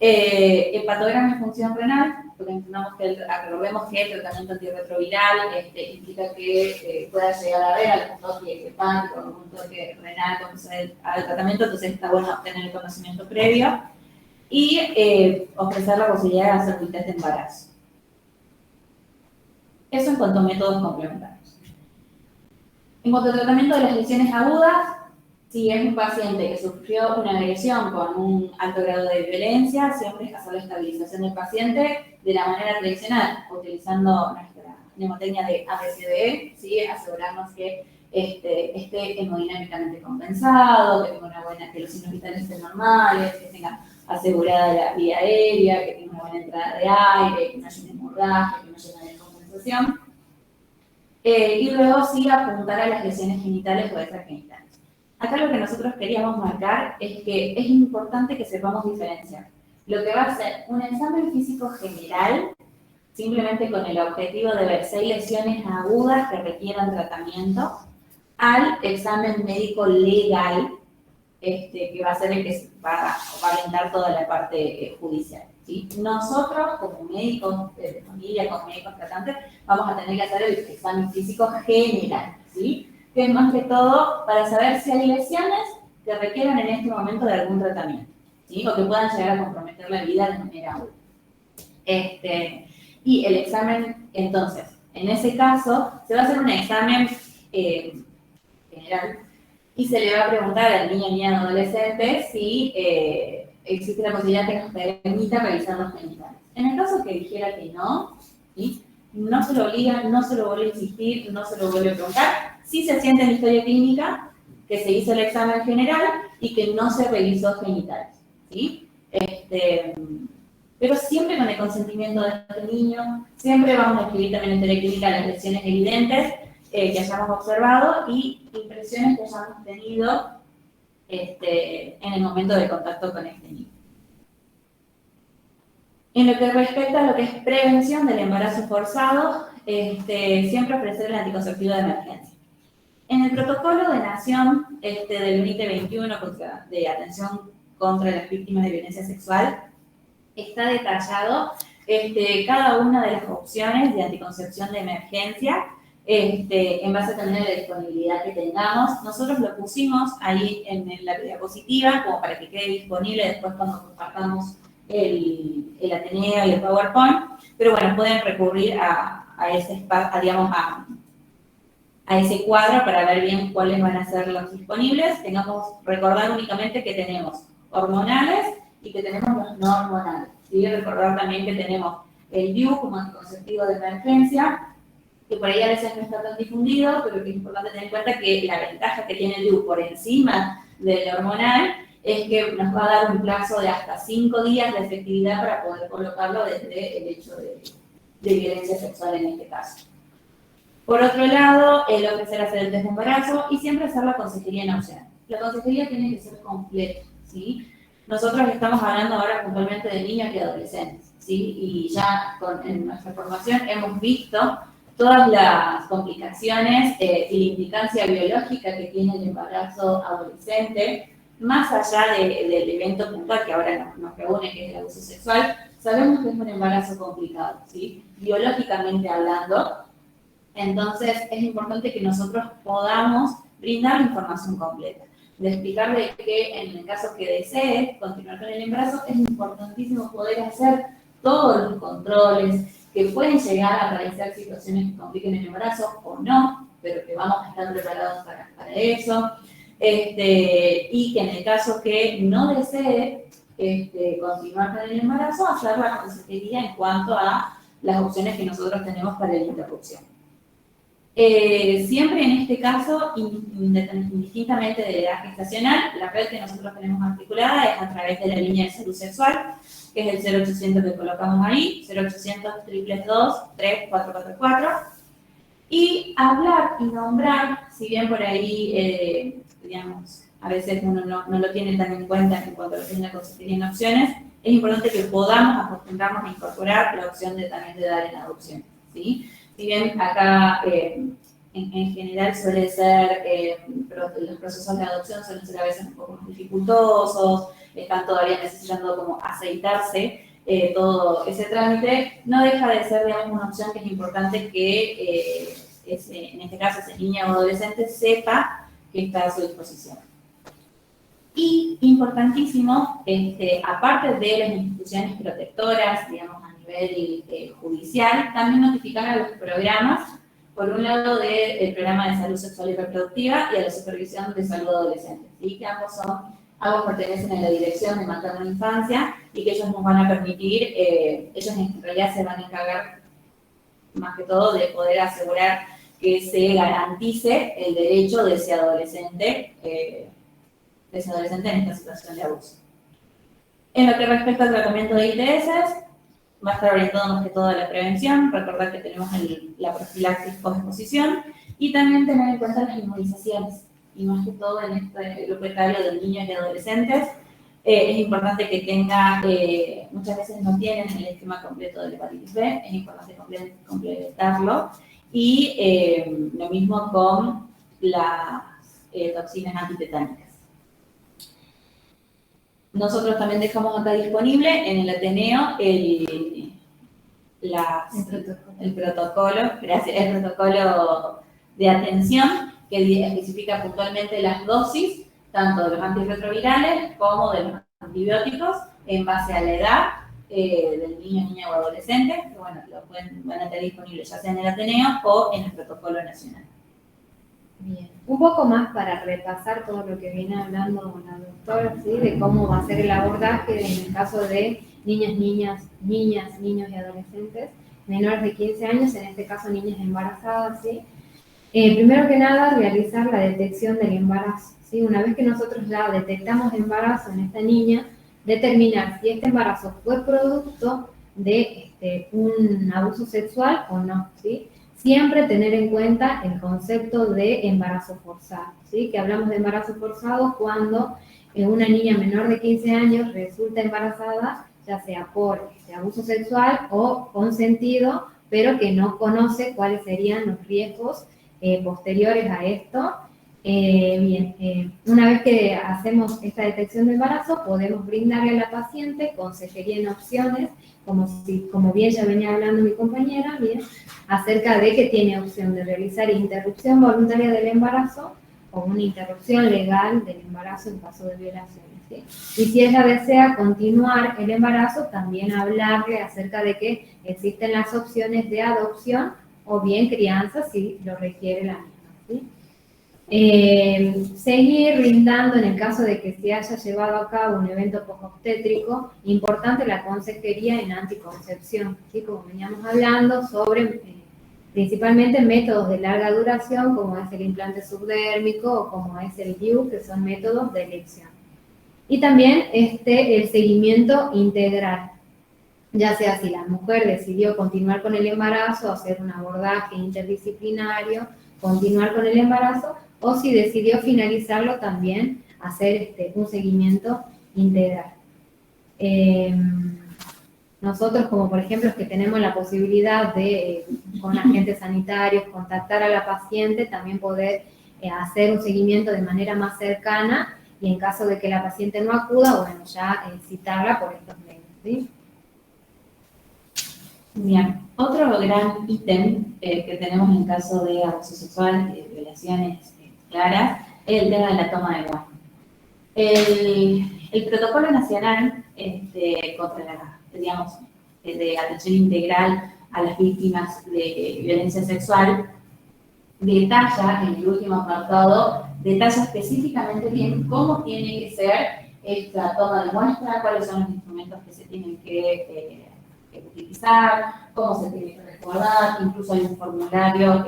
Hepatograma en función renal, porque entendamos recordemos que el tratamiento antirretroviral implica que pueda llegar a haber algún toque hepático, algún toque renal cuando se haga el tratamiento, entonces está bueno tener el conocimiento previo, y ofrecer la posibilidad de hacer un test de embarazo. Eso en cuanto a métodos complementarios. En cuanto al tratamiento de las lesiones agudas, si es un paciente que sufrió una agresión con un alto grado de violencia, siempre es hacer la estabilización del paciente de la manera tradicional, utilizando nuestra mnemotecnia de ABCDE, ¿sí? Asegurarnos que esté hemodinámicamente compensado, que que los signos vitales estén normales, que tenga asegurada la vía aérea, que tenga una buena entrada de aire, que no haya una hemorragia, que no haya una descompensación. Y luego sí apuntar a las lesiones genitales o extragenitales. Acá lo que nosotros queríamos marcar es que es importante que sepamos diferenciar lo que va a ser un examen físico general, simplemente con el objetivo de ver si hay lesiones agudas que requieran tratamiento, al examen médico legal, que va a ser el que va a alentar toda la parte judicial, ¿sí? Nosotros, como médicos de familia, como médicos tratantes, vamos a tener que hacer el examen físico general, ¿sí? Que es más que todo para saber si hay lesiones que requieran en este momento de algún tratamiento, ¿sí? O que puedan llegar a comprometer la vida de manera aguda. Y el examen, entonces, en ese caso, se va a hacer un examen general y se le va a preguntar al niño, niña, adolescente si existe la posibilidad que nos permita revisar los genitales. En el caso que dijera que no, ¿sí? No se lo obliga, no se lo vuelve a insistir, no se lo vuelve a preguntar. Sí se siente en la historia clínica que se hizo el examen general y que no se revisó genitales, ¿sí? Pero siempre con el consentimiento de este niño, siempre vamos a escribir también en historia clínica las lesiones evidentes que hayamos observado y impresiones que hayamos tenido en el momento de contacto con este niño. En lo que respecta a lo que es prevención del embarazo forzado, siempre ofrecer el anticonceptivo de emergencia. En el protocolo de nación del 2021 de atención contra las víctimas de violencia sexual, está detallado cada una de las opciones de anticoncepción de emergencia en base también a la disponibilidad que tengamos. Nosotros lo pusimos ahí en la diapositiva como para que quede disponible después cuando compartamos el Ateneo y el PowerPoint, pero bueno, pueden recurrir a ese ese cuadro para ver bien cuáles van a ser los disponibles. Recordar únicamente que tenemos hormonales y que tenemos los no hormonales. ¿Sí? Recordar también que tenemos el DIU como anticonceptivo de emergencia, que por ahí a veces no está tan difundido, pero que es importante tener en cuenta que la ventaja que tiene el DIU por encima del hormonal es que nos va a dar un plazo de hasta 5 días de efectividad para poder colocarlo desde el hecho de violencia sexual en este caso. Por otro lado, el ofrecer hacer el test de embarazo y siempre hacer la consejería en opción. La consejería tiene que ser completa, ¿sí? Nosotros estamos hablando ahora puntualmente de niños y adolescentes, ¿sí? Y ya en nuestra formación hemos visto todas las complicaciones y la implicancia biológica que tiene el embarazo adolescente, más allá del evento puntual que ahora nos reúne, que es el abuso sexual. Sabemos que es un embarazo complicado, ¿sí? Biológicamente hablando. Entonces, es importante que nosotros podamos brindar la información completa, de explicarle que en el caso que desee continuar con el embarazo, es importantísimo poder hacer todos los controles que pueden llegar a realizar situaciones que compliquen el embarazo o no, pero que vamos a estar preparados para eso, y que en el caso que no desee continuar con el embarazo, hacer la consejería en cuanto a las opciones que nosotros tenemos para la interrupción. Siempre en este caso, indistintamente de la edad gestacional, la red que nosotros tenemos articulada es a través de la línea de salud sexual, que es el 0800 que colocamos ahí, 0800 222 3444. Y hablar y nombrar, si bien por ahí, digamos, a veces uno no lo tiene tan en cuenta en cuanto a lo que es la consejería en opciones, es importante que podamos acostumbrarnos a incorporar la opción también de dar en adopción, ¿sí? Si bien acá en general suele ser, los procesos de adopción suelen ser a veces un poco más dificultosos, están todavía necesitando como aceitarse todo ese trámite, no deja de ser, digamos, una opción que es importante que en este caso ese niño o adolescente sepa que está a su disposición. Y importantísimo, aparte de las instituciones protectoras, digamos, a nivel judicial, también notificar a los programas, por un lado del programa de salud sexual y reproductiva y a la supervisión de salud adolescente, ¿sí? Que ambos pertenecen a la dirección de materna infancia y que ellos nos van a permitir, ellos en realidad se van a encargar más que todo de poder asegurar que se garantice el derecho de ese adolescente en esta situación de abuso. En lo que respecta al tratamiento de ITS, va a estar orientado más que todo a la prevención, recordar que tenemos la profilaxis post-exposición y también tener en cuenta las inmunizaciones, y más que todo en este grupo etario de niños y adolescentes. Es importante que tenga, muchas veces no tienen el esquema completo de la hepatitis B, es importante completarlo, y lo mismo con las toxinas antitetánicas. Nosotros también dejamos acá disponible en el Ateneo el protocolo, gracias, el protocolo de atención que especifica puntualmente las dosis, tanto de los antirretrovirales como de los antibióticos, en base a la edad del niño, niña o adolescente, que bueno, van a tener disponible ya sea en el Ateneo o en el protocolo nacional. Bien, un poco más para repasar todo lo que viene hablando la doctora, ¿sí? De cómo va a ser el abordaje en el caso de niños y adolescentes menores de 15 años, en este caso niñas embarazadas, ¿sí? Primero que nada, realizar la detección del embarazo, ¿sí? Una vez que nosotros ya detectamos embarazo en esta niña, determinar si este embarazo fue producto de un abuso sexual o no, ¿sí? Siempre tener en cuenta el concepto de embarazo forzado, ¿sí? Que hablamos de embarazo forzado cuando una niña menor de 15 años resulta embarazada, ya sea por abuso sexual o consentido, pero que no conoce cuáles serían los riesgos posteriores a esto. Una vez que hacemos esta detección de embarazo, podemos brindarle a la paciente consejería en opciones, como bien ya venía hablando mi compañera, bien, acerca de que tiene opción de realizar interrupción voluntaria del embarazo o una interrupción legal del embarazo en caso de violaciones, ¿sí? Y si ella desea continuar el embarazo, también hablarle acerca de que existen las opciones de adopción o bien crianza si lo requiere la misma, ¿sí? Seguir brindando en el caso de que se haya llevado a cabo un evento posobstétrico, importante la consejería en anticoncepción, ¿sí? Como veníamos hablando sobre principalmente métodos de larga duración como es el implante subdérmico o como es el DIU, que son métodos de elección. Y también el seguimiento integral, ya sea si la mujer decidió continuar con el embarazo, hacer un abordaje interdisciplinario, continuar con el embarazo, o si decidió finalizarlo también, hacer un seguimiento integral. Nosotros, como por ejemplo, es que tenemos la posibilidad de, con agentes sanitarios, contactar a la paciente, también poder hacer un seguimiento de manera más cercana, y en caso de que la paciente no acuda, bueno, ya citarla por estos medios, ¿sí? Bien, otro gran ítem que tenemos en caso de abuso sexual, de violaciones claras, es el tema de la toma de muestra. El protocolo nacional contra la, digamos, de atención integral a las víctimas de violencia sexual detalla, en el último apartado, detalla específicamente bien cómo tiene que ser esta toma de muestra, cuáles son los instrumentos que se tienen que utilizar, cómo se tiene que recordar, incluso hay un formulario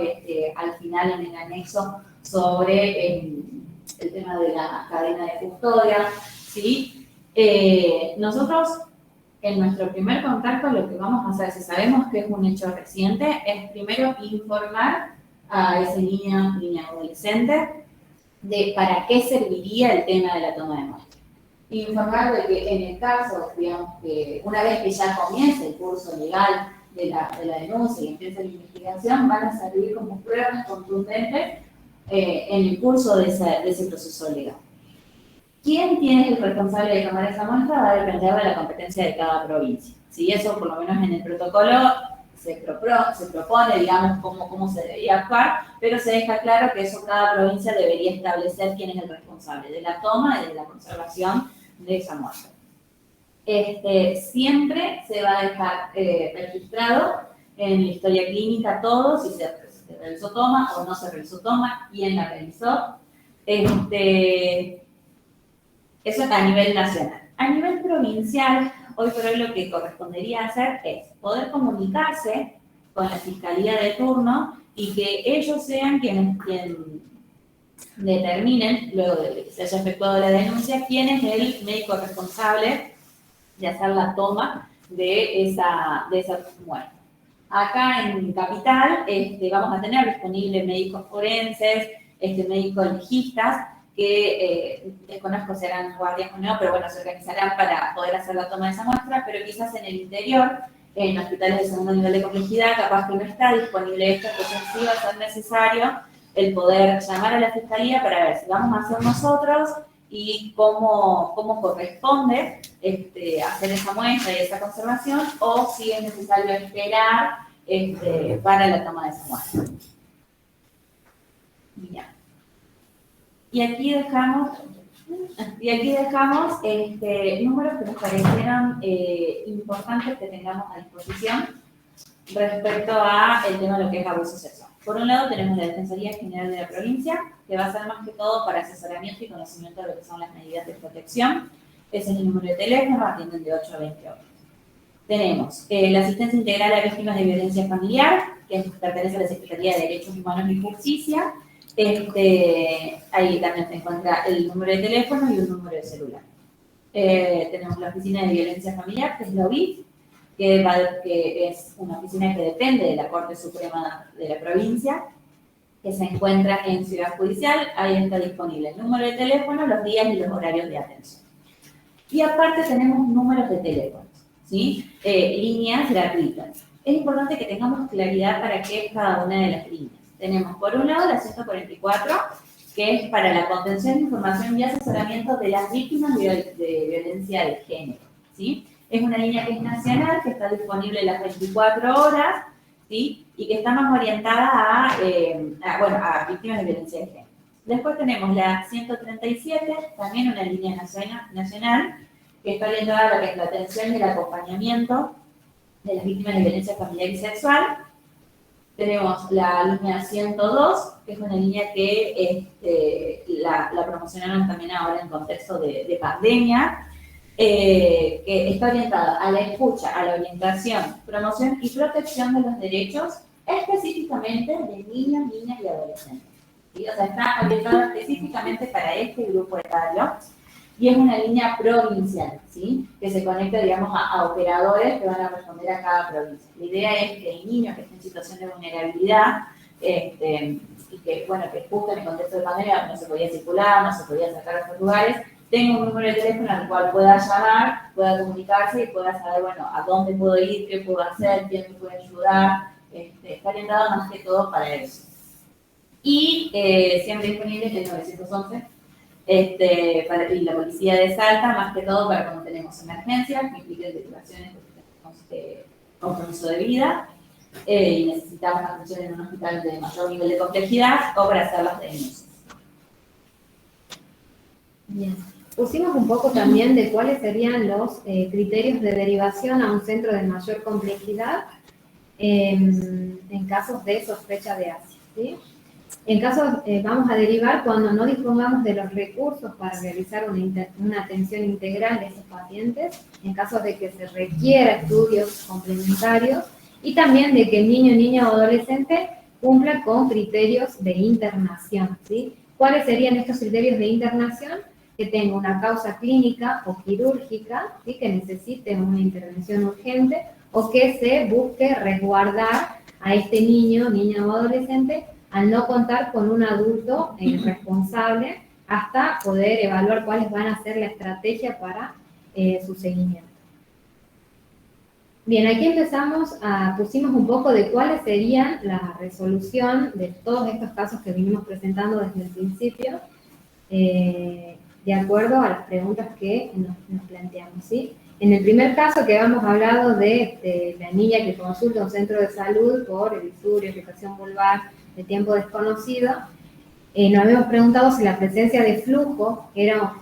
al final en el anexo sobre el tema de la cadena de custodia, ¿sí? Nosotros, en nuestro primer contacto, lo que vamos a hacer, si sabemos que es un hecho reciente, es primero informar a ese niño o adolescente de para qué serviría el tema de la toma de muestra. Informar de que en el caso, digamos, que una vez que ya comience el curso legal de la denuncia y empiece la investigación, van a servir como pruebas contundentes en el curso de ese proceso legal. ¿Quién tiene el responsable de tomar esa muestra? Va a depender de la competencia de cada provincia. ¿Sí? Eso, por lo menos en el protocolo, se propone, digamos, cómo se debería actuar, pero se deja claro que eso cada provincia debería establecer quién es el responsable de la toma y de la conservación de esa muestra. Siempre se va a dejar registrado en la historia clínica todo, si se realizó toma o no se realizó toma, quién la realizó. Eso a nivel nacional. A nivel provincial, hoy por hoy lo que correspondería hacer es poder comunicarse con la fiscalía de turno y que ellos sean quienes determinen, luego de que se haya efectuado la denuncia, quién es el médico responsable de hacer la toma de esa muerte. Acá en Capital vamos a tener disponibles médicos forenses, médicos legistas, que desconozco si serán guardias o no, pero bueno, se organizarán para poder hacer la toma de esa muestra, pero quizás en el interior, en hospitales de segundo nivel de complejidad, capaz que no está disponible esto, entonces sí va a ser necesario el poder llamar a la fiscalía para ver si vamos a hacer nosotros y cómo corresponde hacer esa muestra y esa conservación, o si es necesario esperar para la toma de esa muestra. Bien. Y aquí dejamos números que nos parecieron importantes que tengamos a disposición respecto a el tema de lo que es abuso sexual. Por un lado tenemos la Defensoría General de la Provincia, que va a ser más que todo para asesoramiento y conocimiento de lo que son las medidas de protección. Ese es el número de teléfono, atienden de 8 a 20 horas. Tenemos la asistencia integral a víctimas de violencia familiar, que pertenece a la Secretaría de Derechos Humanos y Justicia. Ahí también se encuentra el número de teléfono y un número de celular. Tenemos la Oficina de Violencia Familiar, que es la OVIF, que es una oficina que depende de la Corte Suprema de la provincia, que se encuentra en Ciudad Judicial. Ahí está disponible el número de teléfono, los días y los horarios de atención. Y aparte tenemos números de teléfono, ¿sí? Líneas gratuitas. Es importante que tengamos claridad para qué es cada una de las líneas. Tenemos por un lado la 144, que es para la contención de información y asesoramiento de las víctimas de violencia de género, ¿sí? Es una línea que es nacional, que está disponible las 24 horas, ¿sí? Y que está más orientada a víctimas de violencia de género. Después tenemos la 137, también una línea nacional, que está orientada a lo que es la atención y el acompañamiento de las víctimas de violencia familiar y sexual. Tenemos la línea 102, que es una línea que la promocionaron también ahora en contexto de pandemia, que está orientada a la escucha, a la orientación, promoción y protección de los derechos, específicamente de niños, niñas y adolescentes. ¿Sí? O sea, está orientada específicamente para este grupo etario, y es una línea provincial, ¿sí? Que se conecta, digamos, a operadores que van a responder a cada provincia. La idea es que el niño que esté en situación de vulnerabilidad, y que, bueno, que justo en el contexto de pandemia no se podía circular, no se podía sacar a estos lugares, tenga un número de teléfono al cual pueda llamar, pueda comunicarse y pueda saber, bueno, a dónde puedo ir, qué puedo hacer, quién me puede ayudar. Está orientado más que todo para eso. Y siempre disponible el 911, y la policía de Salta, más que todo para cuando tenemos emergencias, que impliquen situaciones porque tenemos compromiso de vida, y necesitamos atención en un hospital de mayor nivel de complejidad, o para hacer las denuncias. Bien. Pusimos un poco también de cuáles serían los criterios de derivación a un centro de mayor complejidad en casos de sospecha de ASI, ¿sí? En caso, vamos a derivar cuando no dispongamos de los recursos para realizar una atención integral de esos pacientes, en caso de que se requiera estudios complementarios, y también de que el niño, niña o adolescente cumpla con criterios de internación, ¿sí? ¿Cuáles serían estos criterios de internación? Que tenga una causa clínica o quirúrgica, ¿sí? Que necesite una intervención urgente, o que se busque resguardar a este niño, niña o adolescente al no contar con un adulto responsable, hasta poder evaluar cuáles van a ser la estrategia para su seguimiento. Bien, aquí pusimos un poco de cuáles serían la resolución de todos estos casos que vinimos presentando desde el principio, de acuerdo a las preguntas que nos planteamos, ¿sí? En el primer caso que habíamos hablado de la niña que consulta un centro de salud por el disurio, irritación vulvar de tiempo desconocido, nos habíamos preguntado si la presencia de flujo era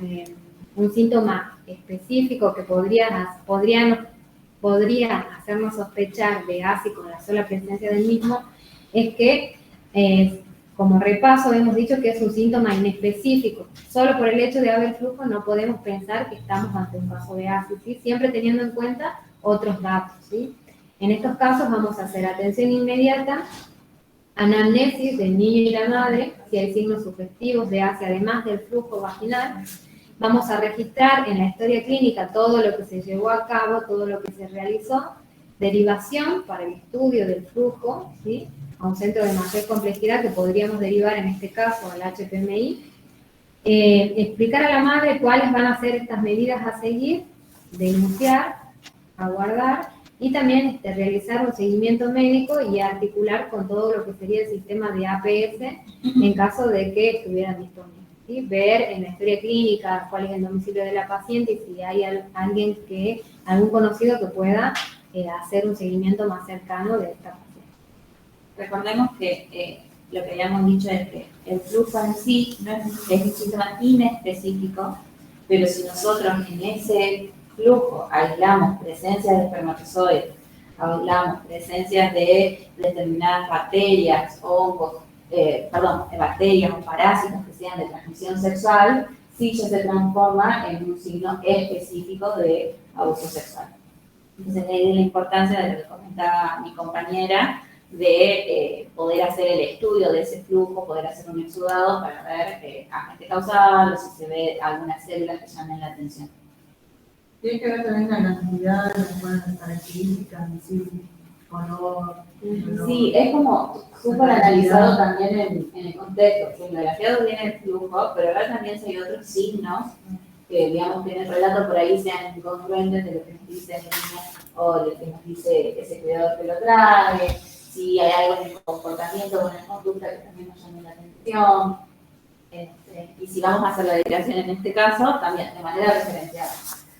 un síntoma específico que podría hacernos sospechar de ASI con la sola presencia del mismo. Es que, como repaso, hemos dicho que es un síntoma inespecífico. Solo por el hecho de haber flujo no podemos pensar que estamos ante un caso de ASI, ¿sí? Siempre teniendo en cuenta otros datos, ¿sí? En estos casos vamos a hacer atención inmediata, anamnesis del niño y la madre, si hay signos sugestivos de ASI además del flujo vaginal. Vamos a registrar en la historia clínica todo lo que se llevó a cabo, todo lo que se realizó, derivación para el estudio del flujo, ¿sí? A un centro de mayor complejidad que podríamos derivar en este caso al HPMI, explicar a la madre cuáles van a ser estas medidas a seguir, denunciar, aguardar, y también realizar un seguimiento médico y articular con todo lo que sería el sistema de APS en caso de que estuvieran disponibles. ¿sí? Ver en la historia clínica cuál es el domicilio de la paciente y si hay alguien algún conocido que pueda hacer un seguimiento más cercano de esta paciente. Recordemos que lo que habíamos dicho es que el flujo en sí no es un síntoma inespecífico, pero si nosotros en ese flujo aislamos presencia de espermatozoides, aislamos presencias de determinadas bacterias, hongos, bacterias o parásitos que sean de transmisión sexual, sí ya se transforma en un signo específico de abuso sexual. Entonces, de ahí la importancia de lo que comentaba mi compañera, de poder hacer el estudio de ese flujo, poder hacer un exudado para ver agente causal o si se ve algunas células que llamen la atención. Tiene que ver también con la cantidad, las características, visibles, color. Sí, es como súper analizado también en el contexto. Fotografiado viene el flujo, pero ahora también si hay otros signos que, digamos, que en el relato por ahí sean incongruentes de lo que nos dice el niño o lo que nos dice ese cuidador que lo trae, si hay algo en el comportamiento o en la conducta que también nos llame la atención. Y si vamos a hacer la declaración en este caso, también de manera referenciada.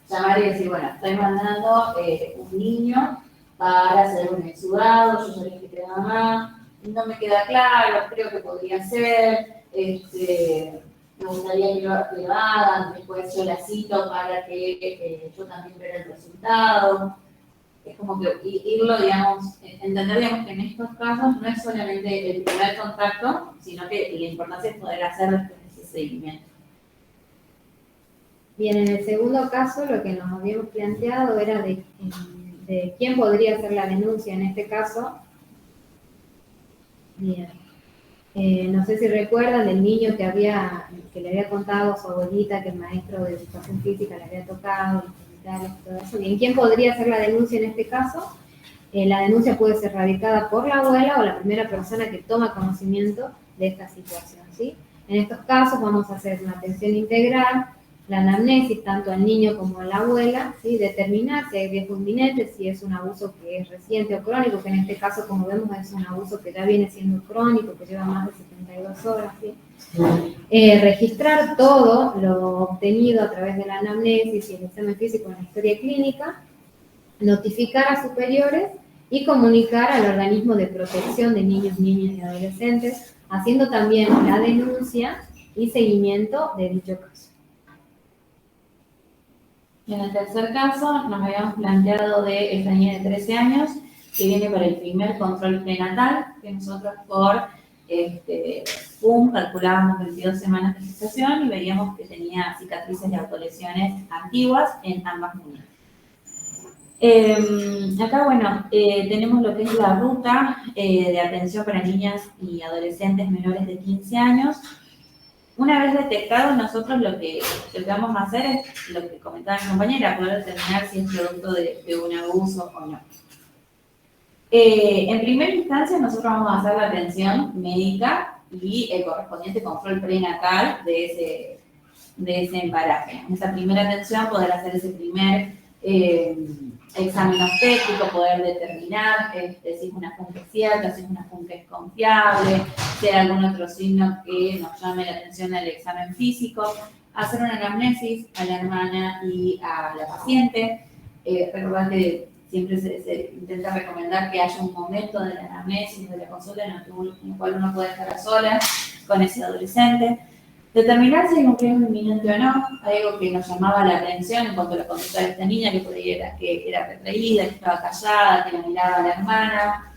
Llamar y decir, bueno, estoy mandando un niño para hacer un exudado, yo ya le dije a mamá, no me queda claro, creo que podría ser, me gustaría que lo hagan, después yo la cito para que yo también vea el resultado. Es como que irlo, digamos, entender, digamos, que en estos casos no es solamente el primer contacto, sino que la importancia es poder hacer después ese seguimiento. Bien, en el segundo caso lo que nos habíamos planteado era de quién podría hacer la denuncia en este caso. Bien. No sé si recuerdan del niño que le había contado a su abuelita que el maestro de educación física le había tocado, y todo eso. Bien, ¿quién podría hacer la denuncia en este caso? La denuncia puede ser radicada por la abuela o la primera persona que toma conocimiento de esta situación, ¿sí? En estos casos vamos a hacer una atención integral, la anamnesis tanto al niño como a la abuela, ¿sí? Determinar si hay riesgo inminente, si es un abuso que es reciente o crónico, que en este caso, como vemos, es un abuso que ya viene siendo crónico, que lleva más de 72 horas, ¿sí? Registrar todo lo obtenido a través de la anamnesis y el examen físico en la historia clínica, notificar a superiores y comunicar al organismo de protección de niños, niñas y adolescentes, haciendo también la denuncia y seguimiento de dicho caso. Y en el tercer caso nos habíamos planteado de esta niña de 13 años que viene para el primer control prenatal, que nosotros por PUM calculábamos 22 semanas de gestación y veíamos que tenía cicatrices y autolesiones antiguas en ambas muñecas. Acá, bueno, tenemos lo que es la ruta de atención para niñas y adolescentes menores de 15 años. Una vez detectado, nosotros lo que vamos a hacer es lo que comentaba mi compañera, poder determinar si es producto de un abuso o no. En primera instancia, nosotros vamos a hacer la atención médica y el correspondiente control prenatal de ese embarazo. En esa primera atención, poder hacer ese primer examen obstétrico, poder determinar si es una FUNC cierta, si es una FUNC confiable, si hay algún otro signo que nos llame la atención al examen físico, hacer una anamnesis a la hermana y a la paciente. Recordar que siempre se intenta recomendar que haya un momento de la anamnesis, de la consulta, en el cual uno puede estar a solas con ese adolescente. Determinar si hay un riesgo inminente o no, hay algo que nos llamaba la atención en cuanto a la conducta de esta niña, que por ahí era retraída, que estaba callada, que la miraba a la hermana,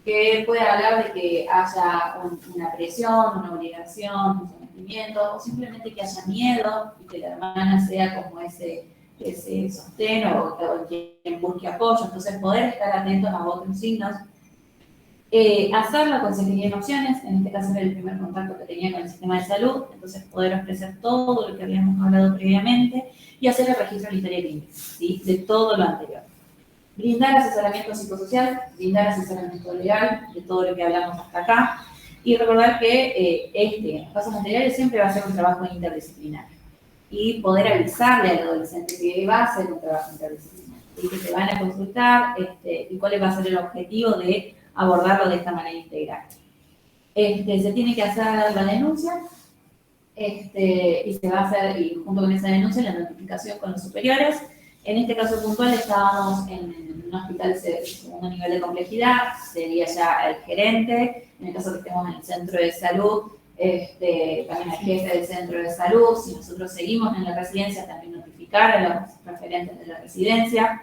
que puede hablar de que haya una presión, una obligación, un sometimiento, o simplemente que haya miedo y que la hermana sea como ese sostén o quien busque apoyo. Entonces, poder estar atentos a otros signos. Hacer la consejería en opciones, en este caso era el primer contacto que tenía con el sistema de salud, entonces poder ofrecer todo lo que habíamos hablado previamente y hacer el registro de la historia clínica, ¿sí? De todo lo anterior. Brindar asesoramiento psicosocial, brindar asesoramiento legal, de todo lo que hablamos hasta acá, y recordar que en los casos anteriores siempre va a ser un trabajo interdisciplinario y poder avisarle al adolescente que va a ser un trabajo interdisciplinario y que te van a consultar y cuál va a ser el objetivo de abordarlo de esta manera integral. Se tiene que hacer la denuncia, y se va a hacer, y junto con esa denuncia, la notificación con los superiores. En este caso puntual estábamos en un hospital de segundo nivel de complejidad, sería ya el gerente. En el caso que estemos en el centro de salud, también el jefe del centro de salud. Si nosotros seguimos en la residencia, también notificar a los referentes de la residencia.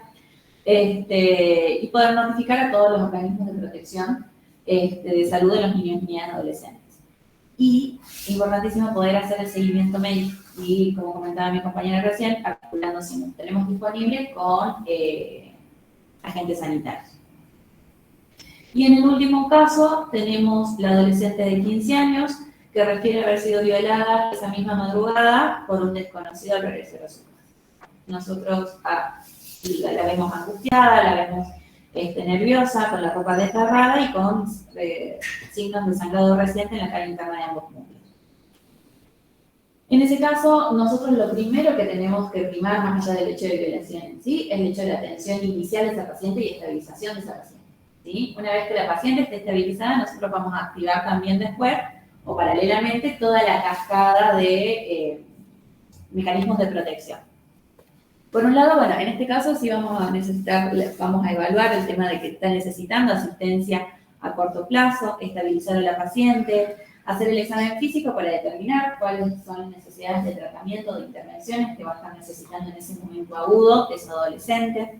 Y poder notificar a todos los organismos de protección de salud de los niños, niñas y adolescentes. Y importantísimo poder hacer el seguimiento médico y, como comentaba mi compañera recién, articulando si nos tenemos disponible con agentes sanitarios. Y en el último caso tenemos la adolescente de 15 años que refiere haber sido violada esa misma madrugada por un desconocido al regresar a su casa. Nosotros la vemos angustiada, la vemos nerviosa, con la ropa desgarrada y con signos de sangrado reciente en la cara interna de ambos muslos. En ese caso, nosotros lo primero que tenemos que primar, más allá del hecho de violación en sí, es el hecho de la atención inicial de esa paciente y estabilización de esa paciente. ¿Sí? Una vez que la paciente esté estabilizada, nosotros vamos a activar también después, o paralelamente, toda la cascada de mecanismos de protección. Por un lado, bueno, en este caso sí vamos a evaluar el tema de que está necesitando asistencia a corto plazo, estabilizar a la paciente, hacer el examen físico para determinar cuáles son las necesidades de tratamiento, de intervenciones que va a estar necesitando en ese momento agudo de ese adolescente,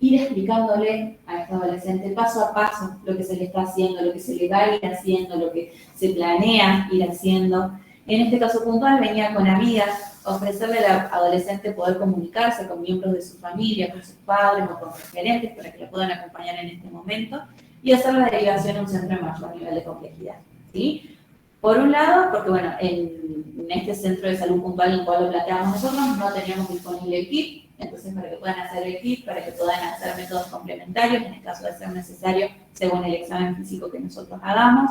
ir explicándole a este adolescente paso a paso lo que se le está haciendo, lo que se le va a ir haciendo, lo que se planea ir haciendo. En este caso puntual venía con amigas, ofrecerle a la adolescente poder comunicarse con miembros de su familia, con sus padres o con referentes para que la puedan acompañar en este momento y hacer la derivación a un centro de mayor nivel de complejidad. ¿Sí? Por un lado, porque bueno, en este centro de salud puntual en el cual lo planteamos nosotros no teníamos disponible el kit, entonces para que puedan hacer el kit, para que puedan hacer métodos complementarios, en el caso de ser necesario, según el examen físico que nosotros hagamos,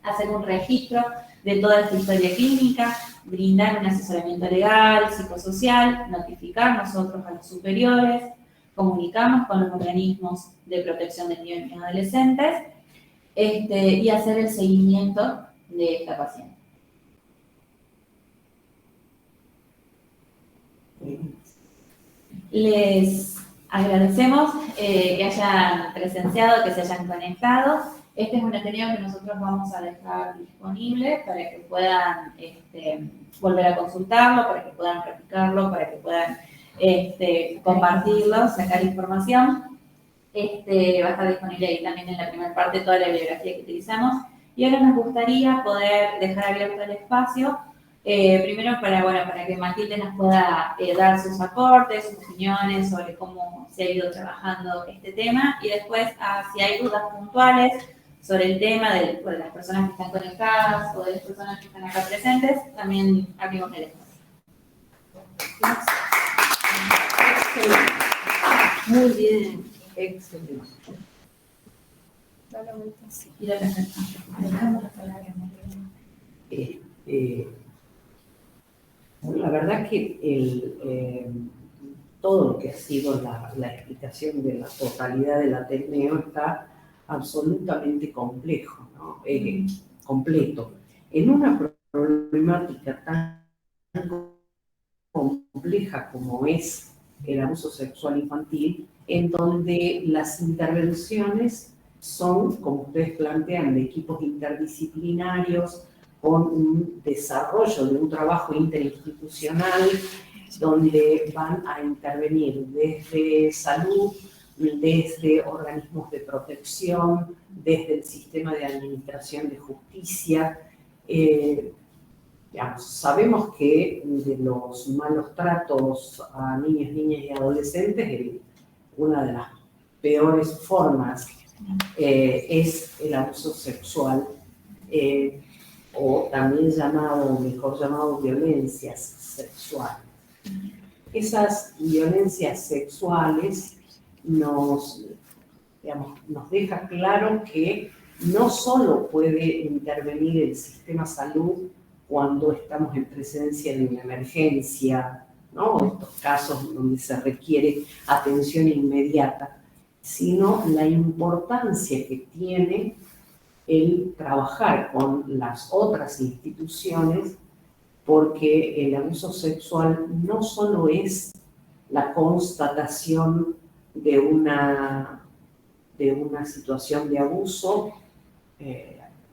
hacer un registro de toda esta historia clínica, brindar un asesoramiento legal, psicosocial, notificar nosotros a los superiores, comunicarnos con los organismos de protección de niños y adolescentes y hacer el seguimiento de esta paciente. Les agradecemos que hayan presenciado, que se hayan conectado. Este es un material que nosotros vamos a dejar disponible para que puedan volver a consultarlo, para que puedan practicarlo, para que puedan compartirlo, sacar información. Va a estar disponible ahí también en la primera parte toda la bibliografía que utilizamos. Y ahora nos gustaría poder dejar abierto el espacio, primero para que Matilde nos pueda dar sus aportes, sus opiniones sobre cómo se ha ido trabajando este tema, y después, si hay dudas puntuales sobre el tema de las personas que están conectadas o de las personas que están acá presentes, también abrimos el espacio. Excelente. Muy bien, excelente. La verdad que todo lo que ha sido la explicación de la totalidad del Ateneo está absolutamente complejo, ¿no? Completo. En una problemática tan compleja como es el abuso sexual infantil, en donde las intervenciones son, como ustedes plantean, de equipos interdisciplinarios con un desarrollo de un trabajo interinstitucional donde van a intervenir desde salud, desde organismos de protección, desde el sistema de administración de justicia. Sabemos que de los malos tratos a niños, niñas y adolescentes, una de las peores formas es el abuso sexual, o también mejor llamado violencias sexuales. Esas violencias sexuales nos deja claro que no solo puede intervenir el sistema salud cuando estamos en presencia de una emergencia, ¿no? Estos casos donde se requiere atención inmediata, sino la importancia que tiene el trabajar con las otras instituciones porque el abuso sexual no solo es la constatación de una situación de abuso,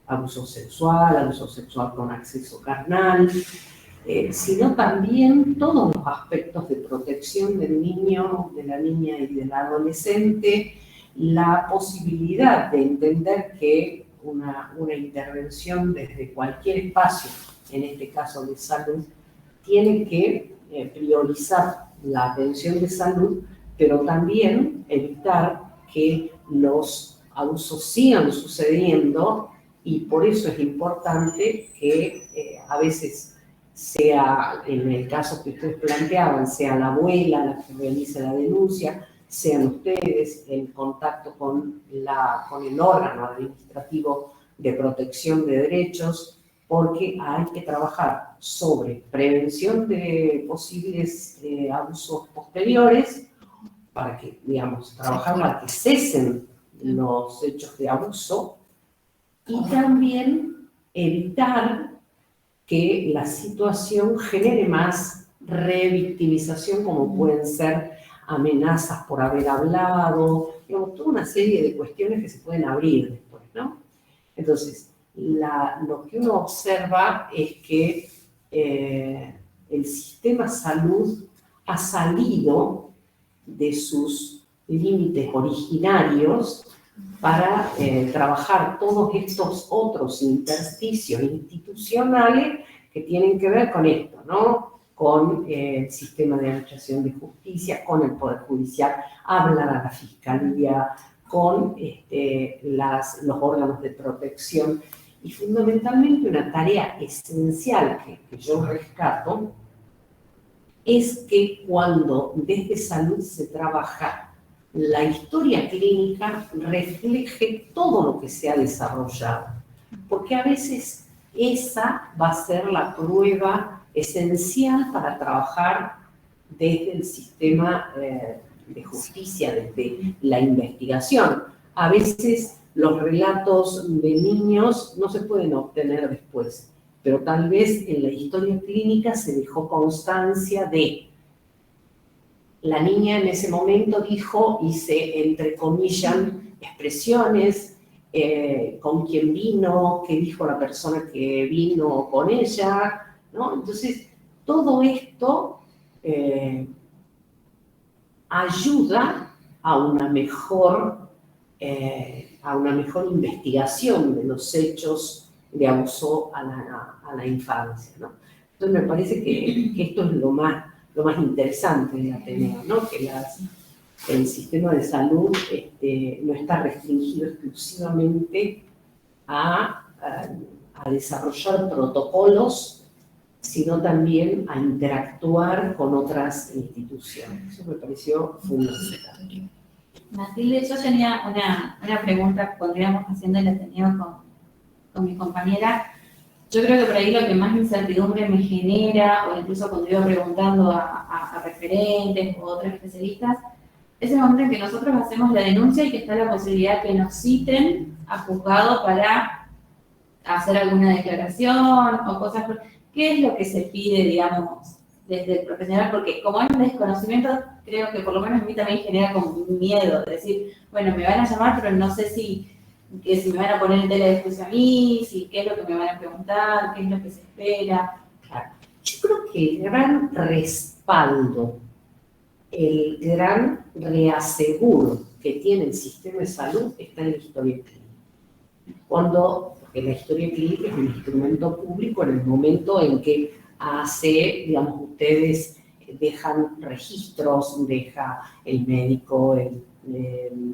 abuso sexual con acceso carnal, sino también todos los aspectos de protección del niño, de la niña y del adolescente, la posibilidad de entender que una intervención desde cualquier espacio, en este caso de salud, tiene que priorizar la atención de salud, pero también evitar que los abusos sigan sucediendo, y por eso es importante que a veces sea, en el caso que ustedes planteaban, sea la abuela la que realice la denuncia, sean ustedes en contacto con el órgano administrativo de protección de derechos, porque hay que trabajar sobre prevención de posibles abusos posteriores, para que, digamos, trabajar para que cesen los hechos de abuso, y también evitar que la situación genere más revictimización, como pueden ser amenazas por haber hablado, digamos, toda una serie de cuestiones que se pueden abrir después, ¿no? Entonces, lo que uno observa es que el sistema salud ha salido de sus límites originarios para trabajar todos estos otros intersticios institucionales que tienen que ver con esto, ¿no? Con el sistema de administración de justicia, con el Poder Judicial, hablar a la Fiscalía, con los órganos de protección. Y fundamentalmente una tarea esencial que yo rescato es que cuando desde salud se trabaja, la historia clínica refleje todo lo que se ha desarrollado, porque a veces esa va a ser la prueba esencial para trabajar desde el sistema de justicia, desde la investigación. A veces los relatos de niños no se pueden obtener después, pero tal vez en la historia clínica se dejó constancia de la niña en ese momento dijo, y se entrecomillan expresiones, con quién vino, qué dijo la persona que vino con ella, ¿no? Entonces, todo esto ayuda a una mejor investigación de los hechos de abuso a la infancia, ¿no? Entonces, me parece que esto es lo más interesante del Ateneo, ¿no? Que el sistema de salud no está restringido exclusivamente a desarrollar protocolos, sino también a interactuar con otras instituciones. Eso me pareció fundamental. Matilde, yo tenía una pregunta cuando íbamos haciendo el Ateneo con mi compañera. Yo creo que por ahí lo que más incertidumbre me genera, o incluso cuando iba preguntando a referentes o otros especialistas, es el momento en que nosotros hacemos la denuncia y que está la posibilidad que nos citen a juzgado para hacer alguna declaración o cosas. ¿Qué es lo que se pide, digamos, desde el profesional? Porque como hay un desconocimiento, creo que por lo menos a mí también genera como un miedo de decir, bueno, me van a llamar, pero no sé si me van a poner en tela de juicio a mí, qué es lo que me van a preguntar, qué es lo que se espera. Claro. Yo creo que el gran respaldo, el gran reaseguro que tiene el sistema de salud está en la historia clínica. Porque la historia clínica es un instrumento público en el momento en que ustedes dejan registros, deja el médico, el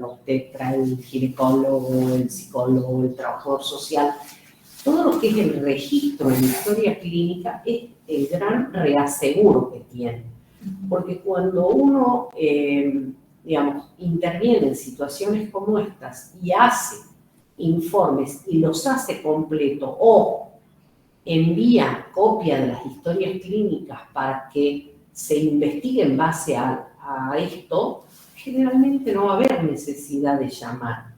obstetra, el ginecólogo, el psicólogo, el trabajador social. Todo lo que es el registro en la historia clínica es el gran reaseguro que tiene. Porque cuando uno, interviene en situaciones como estas y hace informes y los hace completo o envía copia de las historias clínicas para que se investigue en base a esto, generalmente no va a haber necesidad de llamar.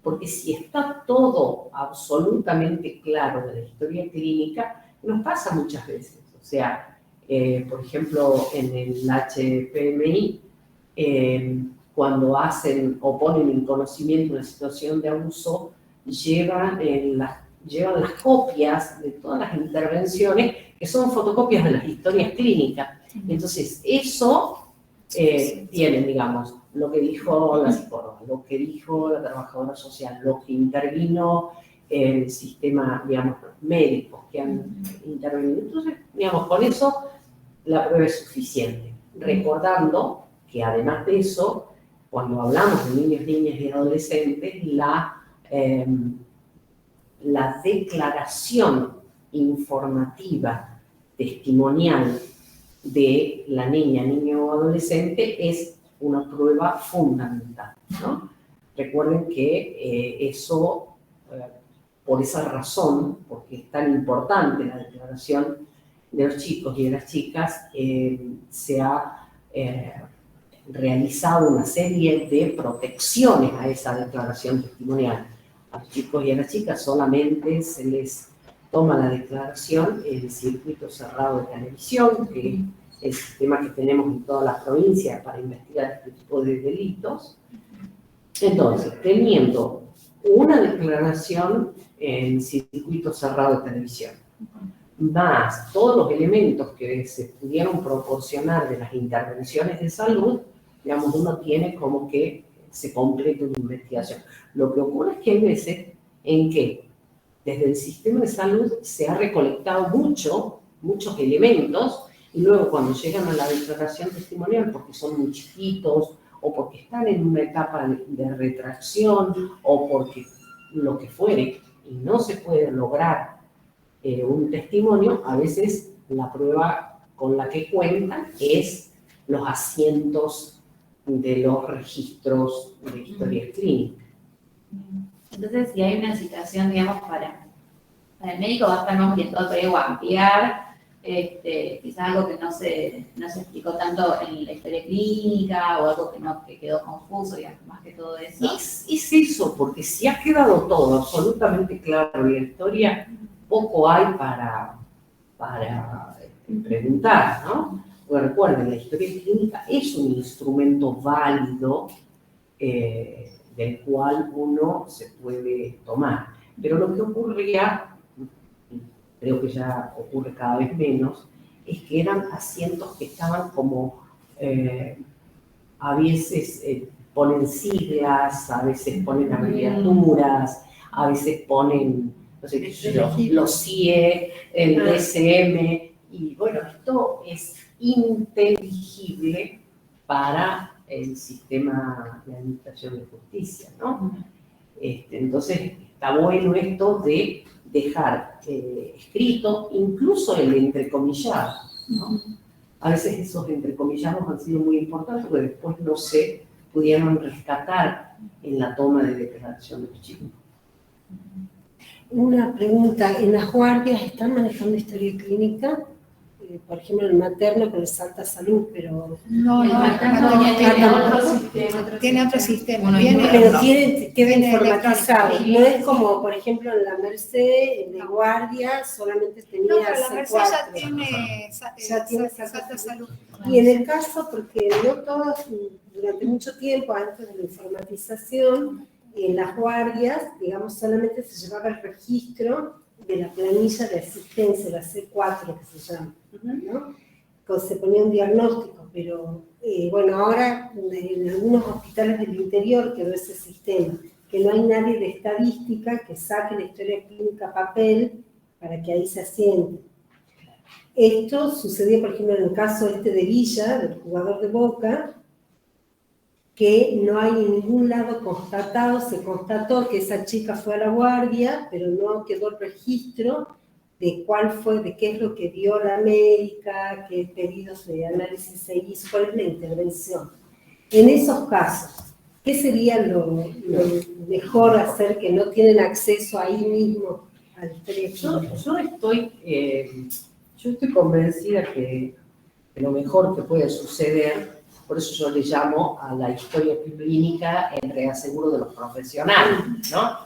Porque si está todo absolutamente claro de la historia clínica, nos pasa muchas veces. O O sea, por ejemplo, en el HPMI, cuando hacen o ponen en conocimiento una situación de abuso, llevan las copias de todas las intervenciones, que son fotocopias de las historias clínicas. Entonces, eso tienen, digamos, lo que dijo la psicóloga, lo que dijo la trabajadora social, lo que intervino el sistema, digamos, médicos que han intervenido. Entonces, digamos, con eso la prueba es suficiente. Recordando que además de eso, cuando hablamos de niños, niñas y adolescentes, la declaración informativa, testimonial de la niña, niño o adolescente es una prueba fundamental, ¿no? Recuerden que eso, por esa razón, porque es tan importante la declaración de los chicos y de las chicas, se ha realizado una serie de protecciones a esa declaración testimonial. A los chicos y a las chicas solamente se les toma la declaración en el circuito cerrado de televisión, que es el sistema que tenemos en todas las provincias para investigar este tipo de delitos. Entonces, teniendo una declaración en circuito cerrado de televisión, más todos los elementos que se pudieron proporcionar de las intervenciones de salud, digamos, uno tiene como que se complete una investigación. Lo que ocurre es que hay veces en que desde el sistema de salud se ha recolectado muchos elementos, y luego cuando llegan a la declaración testimonial, porque son muy chiquitos, o porque están en una etapa de retracción, o porque lo que fuere, y no se puede lograr un testimonio, a veces la prueba con la que cuentan es los asientos de los registros de historia clínica. Entonces, si hay una situación, digamos, para el médico va a estar más orientado o a ampliar, quizás algo que no se explicó tanto en la historia clínica, o algo que quedó confuso, y más que todo eso. Es eso, porque si ha quedado todo absolutamente claro en la historia, poco hay para preguntar, ¿no? Porque recuerden, la historia clínica es un instrumento válido del cual uno se puede tomar. Pero lo que ocurría, creo que ya ocurre cada vez menos, es que eran asientos que estaban como, a veces ponen siglas, a veces ponen abreviaturas, a veces ponen, no sé qué sé yo, los CIE, el DSM, y bueno, esto es inteligible para el sistema de administración de justicia, ¿no? Entonces, está bueno esto de dejar escrito incluso el entrecomillado, ¿no? A veces esos entrecomillados han sido muy importantes porque después no se pudieron rescatar en la toma de declaración de los chicos. Una pregunta, ¿en las guardias están manejando historia clínica? Por ejemplo, el materno con el Salta Salud, pero... No, tiene otro sistema. Pero queda informatizado. No es como, por ejemplo, en la Merced, en la guardia, solamente tenía No, pero la Merced ya tiene Salta Salud. Y en el caso, porque no todos, durante mucho tiempo, antes de la informatización, en las guardias, digamos, solamente se llevaba el registro de la planilla de asistencia, la C4 que se llama, ¿no? Se ponía un diagnóstico, pero bueno, ahora en algunos hospitales del interior quedó ese sistema, que no hay nadie de estadística que saque la historia clínica a papel para que ahí se asiente. Esto sucedió, por ejemplo, en el caso de Villa, del jugador de Boca, que no hay en ningún lado constatado, se constató que esa chica fue a la guardia, pero no quedó el registro de cuál fue, de qué es lo que dio la médica, qué pedidos de análisis se hizo, cuál es la intervención. En esos casos, ¿qué sería lo mejor hacer que no tienen acceso ahí mismo al teléfono? Yo estoy convencida que lo mejor que puede suceder, por eso yo le llamo a la historia clínica el reaseguro de los profesionales, ¿no?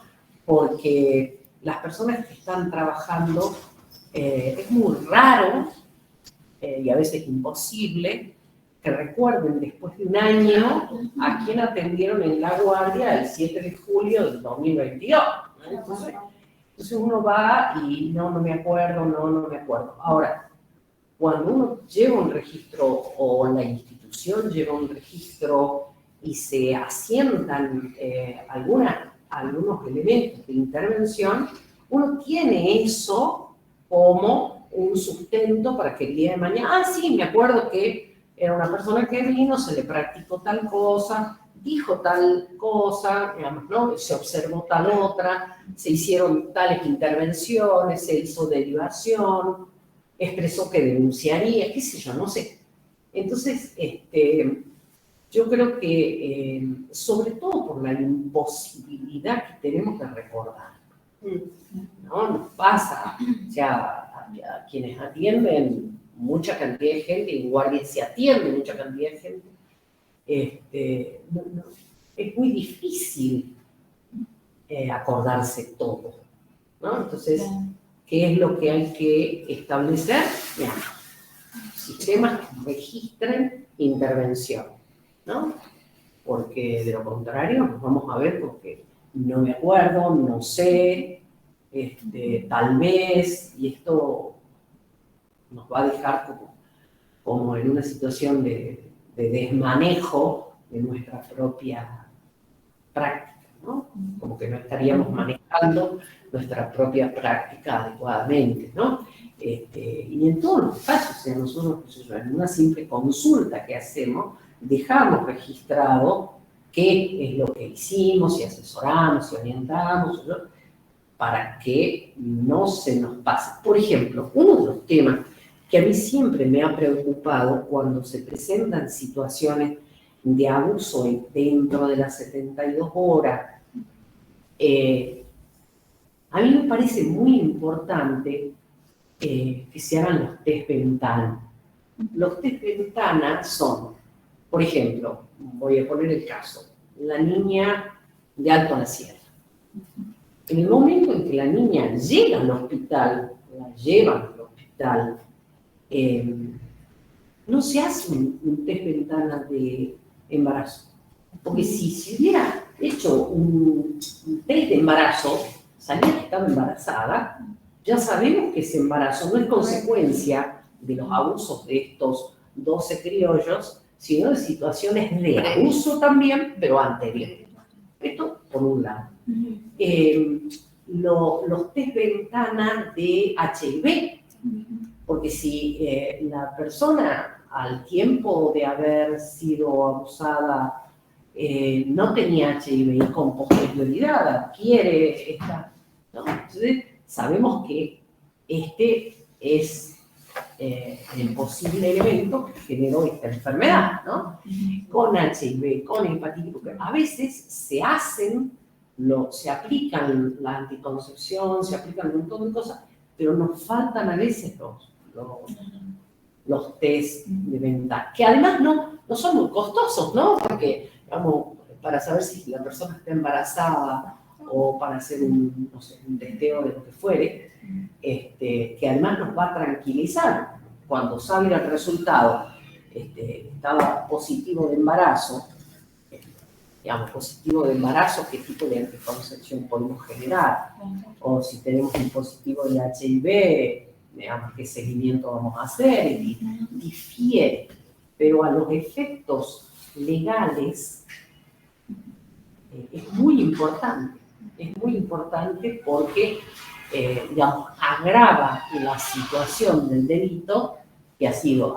Porque las personas que están trabajando, es muy raro y a veces imposible, que recuerden después de un año a quién atendieron en la guardia el 7 de julio del 2022. ¿No? Entonces uno va y no me acuerdo, no me acuerdo. Ahora, cuando uno lleva un registro o la institución lleva un registro y se asientan algunos elementos de intervención, uno tiene eso como un sustento para que el día de mañana, sí, me acuerdo que era una persona que vino, se le practicó tal cosa, dijo tal cosa, digamos, ¿no? Se observó tal otra, se hicieron tales intervenciones, se hizo derivación, expresó que denunciaría, qué sé yo, no sé. Entonces, yo creo que, sobre todo por la imposibilidad que tenemos de recordar, ¿no? Nos pasa, o sea, a quienes atienden mucha cantidad de gente, en guardia se atiende mucha cantidad de gente, es muy difícil acordarse todo, ¿no? Entonces, ¿qué es lo que hay que establecer? Bien, sistemas que registren intervención, ¿no? Porque de lo contrario nos vamos a ver porque no me acuerdo, no sé, tal vez, y esto nos va a dejar como en una situación de desmanejo de nuestra propia práctica, ¿no? Como que no estaríamos manejando nuestra propia práctica adecuadamente, ¿no? Y en todos los casos, o sea, nosotros en una simple consulta que hacemos, dejamos registrado qué es lo que hicimos, si asesoramos, si orientamos, ¿no? Para que no se nos pase. Por ejemplo, uno de los temas que a mí siempre me ha preocupado cuando se presentan situaciones de abuso dentro de las 72 horas, a mí me parece muy importante que se hagan los test ventana. Los test ventana son, por ejemplo, voy a poner el caso, la niña de Alto La Sierra. En el momento en que la niña llega al hospital, la llevan al hospital, no se hace un test ventana de embarazo. Porque si se hubiera hecho un test de embarazo, salía que estaba embarazada, ya sabemos que ese embarazo no es consecuencia de los abusos de estos 12 criollos, sino de situaciones de abuso también, pero anteriores. Esto por un lado. Los test ventana de HIV, porque si la persona al tiempo de haber sido abusada no tenía HIV y con posterioridad adquiere esta, ¿no? Entonces sabemos que este es el posible elemento que generó esta enfermedad, ¿no? Con HIV, con hepatitis, porque a veces se aplican la anticoncepción, se aplican un montón de cosas, pero nos faltan a veces los test de ventana, que además no son muy costosos, ¿no? Porque, digamos, para saber si la persona está embarazada o para hacer un testeo de lo que fuere, que además nos va a tranquilizar. Cuando salga el resultado, estaba positivo de embarazo, digamos, positivo de embarazo, qué tipo de anticoncepción podemos generar, o si tenemos un positivo de HIV, digamos, qué seguimiento vamos a hacer, y difiere, pero a los efectos legales es muy importante porque, digamos, agrava la situación del delito que ha sido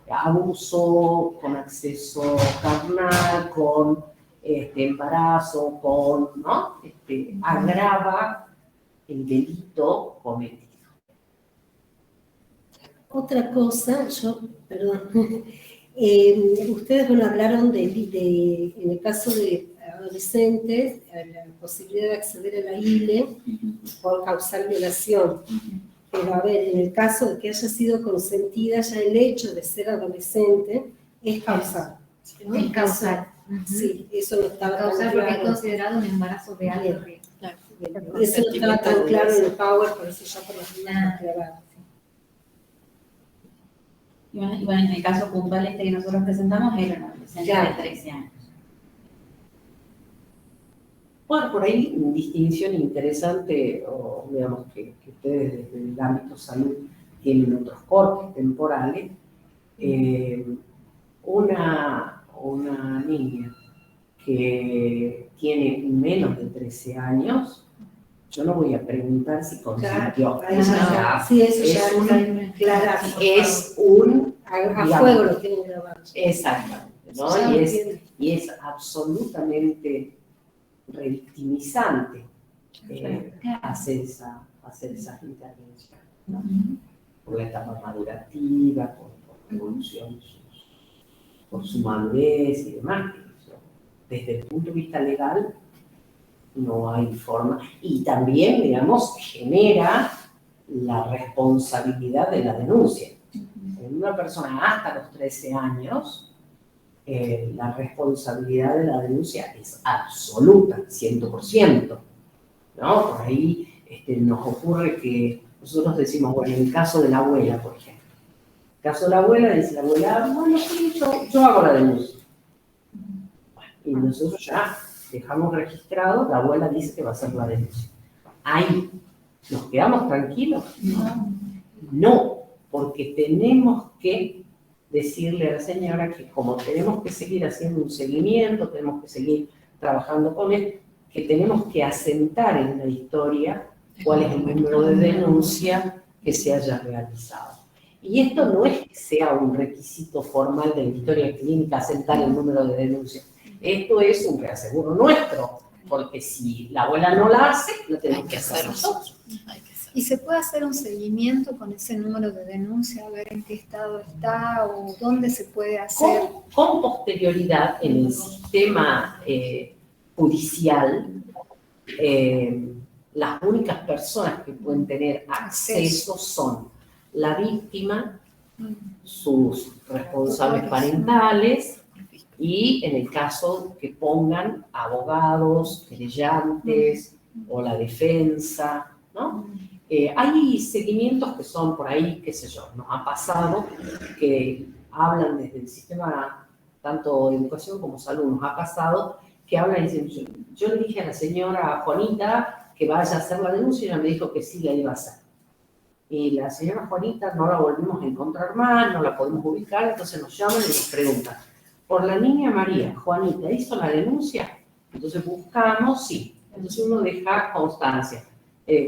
abuso, con acceso carnal, con embarazo, ¿no? Agrava el delito cometido. Otra cosa, perdón, ustedes hablaron en el caso de adolescentes, la posibilidad de acceder a la ILE por causar violación. Pero a ver, en el caso de que haya sido consentida, ya el hecho de ser adolescente es causal, ¿no? Es causal. Sí, eso no estaba tan Causal porque es claro. considerado un embarazo de alto riesgo. Eso no estaba tan claro en el Power, por eso ya por lo menos aclarado. Y bueno, en el caso puntual este que nosotros presentamos era un adolescente Claro. de 13 años. Bueno, por ahí una distinción interesante, o digamos que ustedes desde el ámbito salud tienen otros cortes temporales. Una niña que tiene menos de 13 años, yo no voy a preguntar si consintió. Claro, ahí ya, sí, eso es ya un- está claro. Es un... A digamos, fuego lo tienen grabado. exactamente, ¿no? Ya lo Y es, tienen. y es absolutamente revictimizante hacer esas intervenciones, ¿no? Por la etapa madurativa, por la evolución, por su madurez y demás. Desde el punto de vista legal, no hay forma. Y también, digamos, genera la responsabilidad de la denuncia. En una persona hasta los 13 años, la responsabilidad de la denuncia es absoluta, 100%, ¿no? Por ahí nos ocurre que nosotros decimos, bueno, en el caso de la abuela, por ejemplo. En el caso de la abuela, dice la abuela, bueno, sí, yo hago la denuncia. Bueno, y nosotros ya dejamos registrado, la abuela dice que va a hacer la denuncia. Ahí, ¿nos quedamos tranquilos? No, porque tenemos que decirle a la señora que como tenemos que seguir haciendo un seguimiento, tenemos que seguir trabajando con él, que tenemos que asentar en la historia cuál es el número de denuncia que se haya realizado. Y esto no es que sea un requisito formal de la historia clínica asentar el número de denuncia. Esto es un reaseguro nuestro, porque si la abuela no la hace, lo tenemos que hacer nosotros. ¿Y se puede hacer un seguimiento con ese número de denuncia, a ver en qué estado está o dónde se puede hacer? Con posterioridad en el sistema judicial, las únicas personas que pueden tener acceso son la víctima, sus responsables parentales y en el caso que pongan abogados, querellantes o la defensa, ¿no? Hay seguimientos que son por ahí, qué sé yo, nos ha pasado que hablan desde el sistema, tanto de educación como salud, nos ha pasado que hablan y dicen, yo le dije a la señora Juanita que vaya a hacer la denuncia y ella me dijo que sí la iba a hacer. Y la señora Juanita no la volvimos a encontrar más, no la podemos ubicar, entonces nos llaman y nos preguntan, por la niña María, Juanita, ¿hizo la denuncia? Entonces buscamos, sí. Entonces uno deja constancia.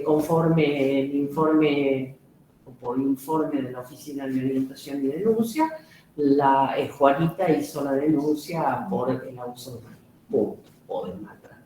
Conforme el informe, o por informe de la Oficina de Orientación y Denuncia, la Juanita hizo la denuncia por el abuso de punto, o del maltrato,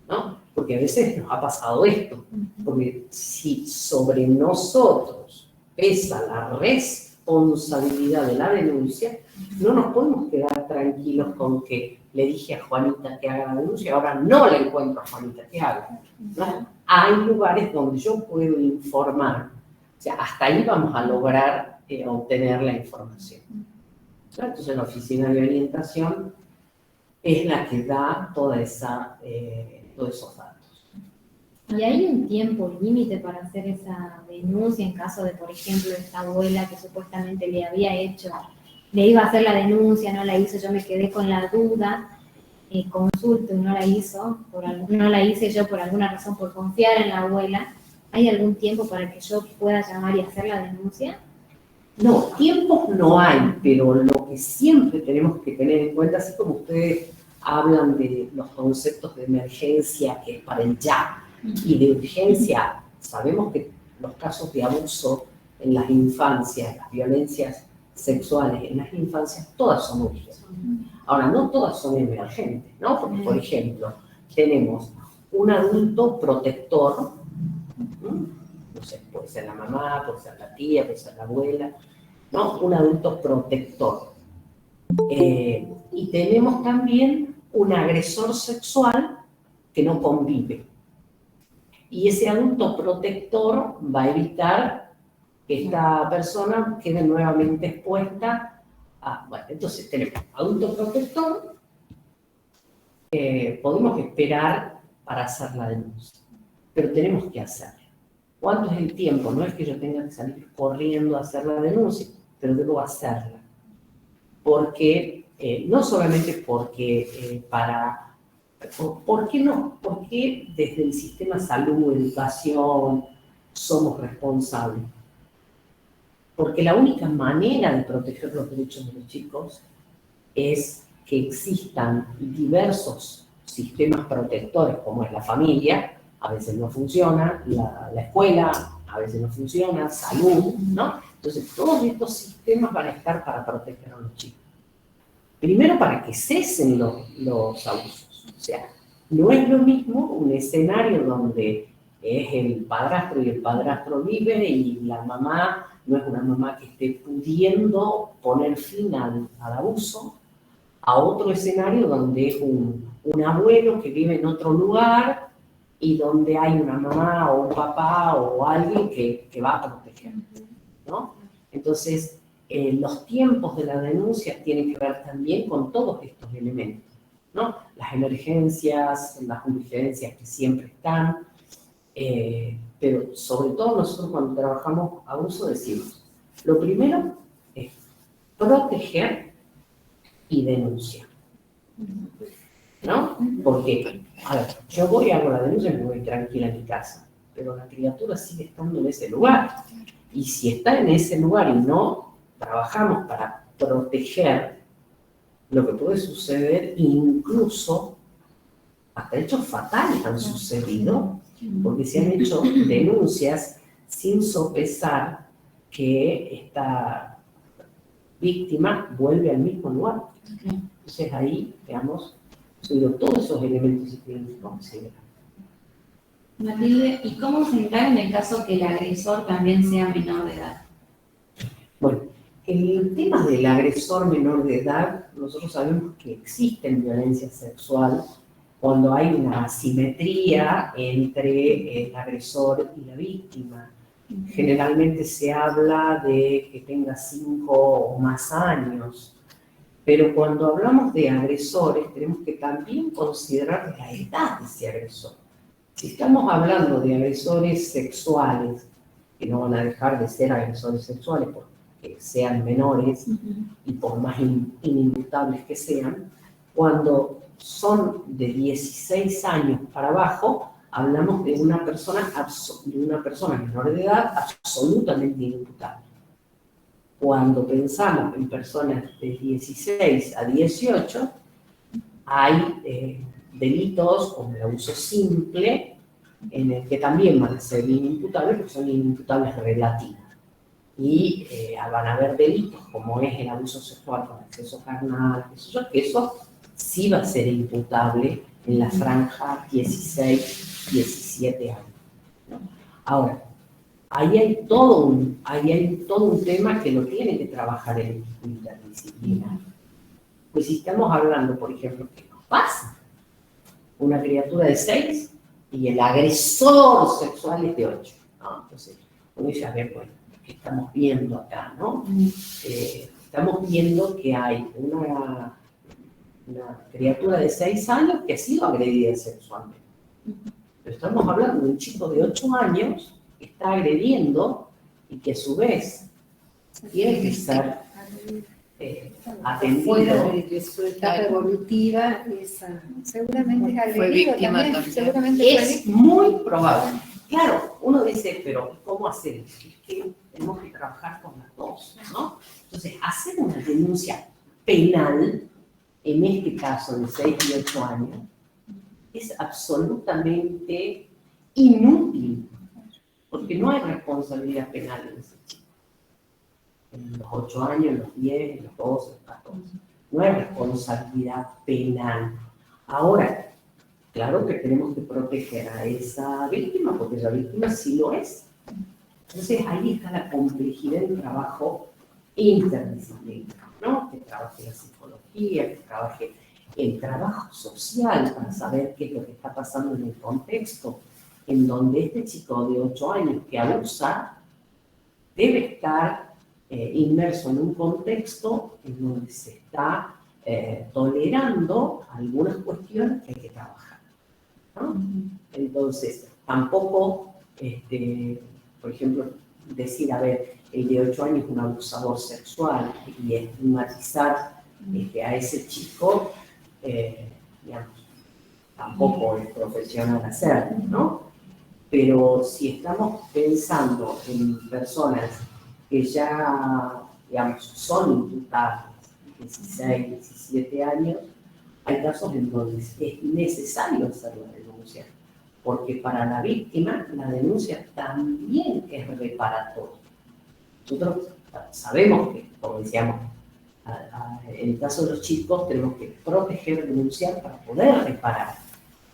¿no? Porque a veces nos ha pasado esto, porque si sobre nosotros pesa la responsabilidad de la denuncia, no nos podemos quedar tranquilos con que le dije a Juanita que haga la denuncia, ahora no le encuentro a Juanita que haga, ¿no? Hay lugares donde yo puedo informar, o sea, hasta ahí vamos a lograr obtener la información. Entonces la Oficina de Orientación es la que da todos esos datos. ¿Y hay un tiempo límite para hacer esa denuncia en caso de, por ejemplo, esta abuela que supuestamente le iba a hacer la denuncia, no la hizo, yo me quedé con la duda, consulto y no la hizo, no la hice yo por alguna razón, por confiar en la abuela? ¿Hay algún tiempo para que yo pueda llamar y hacer la denuncia? No, tiempos no hay, pero lo que siempre tenemos que tener en cuenta, así como ustedes hablan de los conceptos de emergencia, que es para el ya, y de urgencia, sabemos que los casos de abuso en las infancias, las violencias sexuales en las infancias, todas son urgentes. Ahora, no todas son emergentes, ¿no? Porque, por ejemplo, tenemos un adulto protector, no sé, puede ser la mamá, puede ser la tía, puede ser la abuela, ¿no? Un adulto protector. Y tenemos también un agresor sexual que no convive. Y ese adulto protector va a evitar que esta persona quede nuevamente expuesta a... Bueno, entonces tenemos adulto protector, podemos esperar para hacer la denuncia, pero tenemos que hacerlo. ¿Cuánto es el tiempo? No es que yo tenga que salir corriendo a hacer la denuncia. pero debo hacerla. Porque, no solamente porque ¿por qué no? Porque desde el sistema salud, educación, somos responsables. Porque la única manera de proteger los derechos de los chicos es que existan diversos sistemas protectores, como es la familia, a veces no funciona, la escuela, a veces no funciona, salud, ¿no? Entonces, todos estos sistemas van a estar para proteger a los chicos. Primero, para que cesen los abusos. O sea, no es lo mismo un escenario donde es el padrastro y el padrastro vive y la mamá no es una mamá que esté pudiendo poner fin al abuso, a otro escenario donde es un abuelo que vive en otro lugar y donde hay una mamá o un papá o alguien que va a proteger, ¿no? Entonces, los tiempos de la denuncia tienen que ver también con todos estos elementos, ¿no? Las emergencias, las urgencias que siempre están, pero sobre todo nosotros cuando trabajamos abuso decimos, lo primero es proteger y denunciar, ¿no? Porque, a ver, yo voy a hago la denuncia y me voy tranquila en mi casa, pero la criatura sigue estando en ese lugar. Y si está en ese lugar y no trabajamos para proteger, lo que puede suceder, incluso hasta hechos fatales han sucedido, porque se han hecho denuncias sin sopesar que esta víctima vuelve al mismo lugar. Entonces ahí, digamos, todos esos elementos se tienen que considerar. Matilde, ¿y cómo se encara en el caso que el agresor también sea menor de edad? Bueno, el tema del agresor menor de edad, nosotros sabemos que existe violencia sexual cuando hay una asimetría entre el agresor y la víctima. Generalmente se habla de que tenga 5 o más años, pero cuando hablamos de agresores tenemos que también considerar la edad de ese agresor. Si estamos hablando de agresores sexuales, que no van a dejar de ser agresores sexuales porque sean menores y por más inimputables que sean, cuando son de 16 años para abajo, hablamos de una persona menor de edad absolutamente inimputable. Cuando pensamos en personas de 16 a 18, hay delitos como el abuso simple, en el que también van a ser inimputables, porque son inimputables relativos. Y van a haber delitos como es el abuso sexual con acceso carnal, que eso sí va a ser imputable en la franja 16-17 años, ¿no? Ahora, ahí hay todo un tema que lo tiene que trabajar el equipo interdisciplinario. Pues si estamos hablando, por ejemplo, ¿qué nos pasa? Una criatura de 6 y el agresor sexual es de 8, ¿no? Entonces, uno dice, a ver, bueno, ¿qué estamos viendo acá, no? Estamos viendo que hay una criatura de 6 años que ha sido agredida sexualmente. Pero estamos hablando de un chico de 8 años que está agrediendo y que a su vez tiene que ser atendido. Fuera de su etapa evolutiva, Seguramente es Fue agredido víctima también. Seguramente fue Es víctima. muy probable. Claro, uno dice, pero ¿cómo hacer? Es que tenemos que trabajar con las dos, ¿no? Entonces, hacer una denuncia penal, en este caso de 6 y 8 años, es absolutamente inútil, porque no hay responsabilidad penal en ese chico. En los 8 años, en los 10, en los 12, en los 14. No hay responsabilidad penal. Ahora, claro que tenemos que proteger a esa víctima, porque esa víctima sí lo es. Entonces, ahí está la complejidad del trabajo interdisciplinario, ¿no? Que trabaje la psicología, que trabaje el trabajo social para saber qué es lo que está pasando en el contexto en donde este chico de 8 años que abusa debe estar inmerso en un contexto en donde se está tolerando algunas cuestiones que hay que trabajar, ¿no? Entonces, tampoco, por ejemplo, decir, a ver, el de 8 años un abusador sexual y estigmatizar a ese chico, digamos, tampoco es profesional hacerlo, ¿no? Pero si estamos pensando en personas que ya, digamos, son imputables, 16, 17 años, hay casos en donde es necesario hacer la denuncia, porque para la víctima la denuncia también es reparatoria. Nosotros sabemos que, como decíamos, en el caso de los chicos tenemos que proteger, denunciar para poder reparar,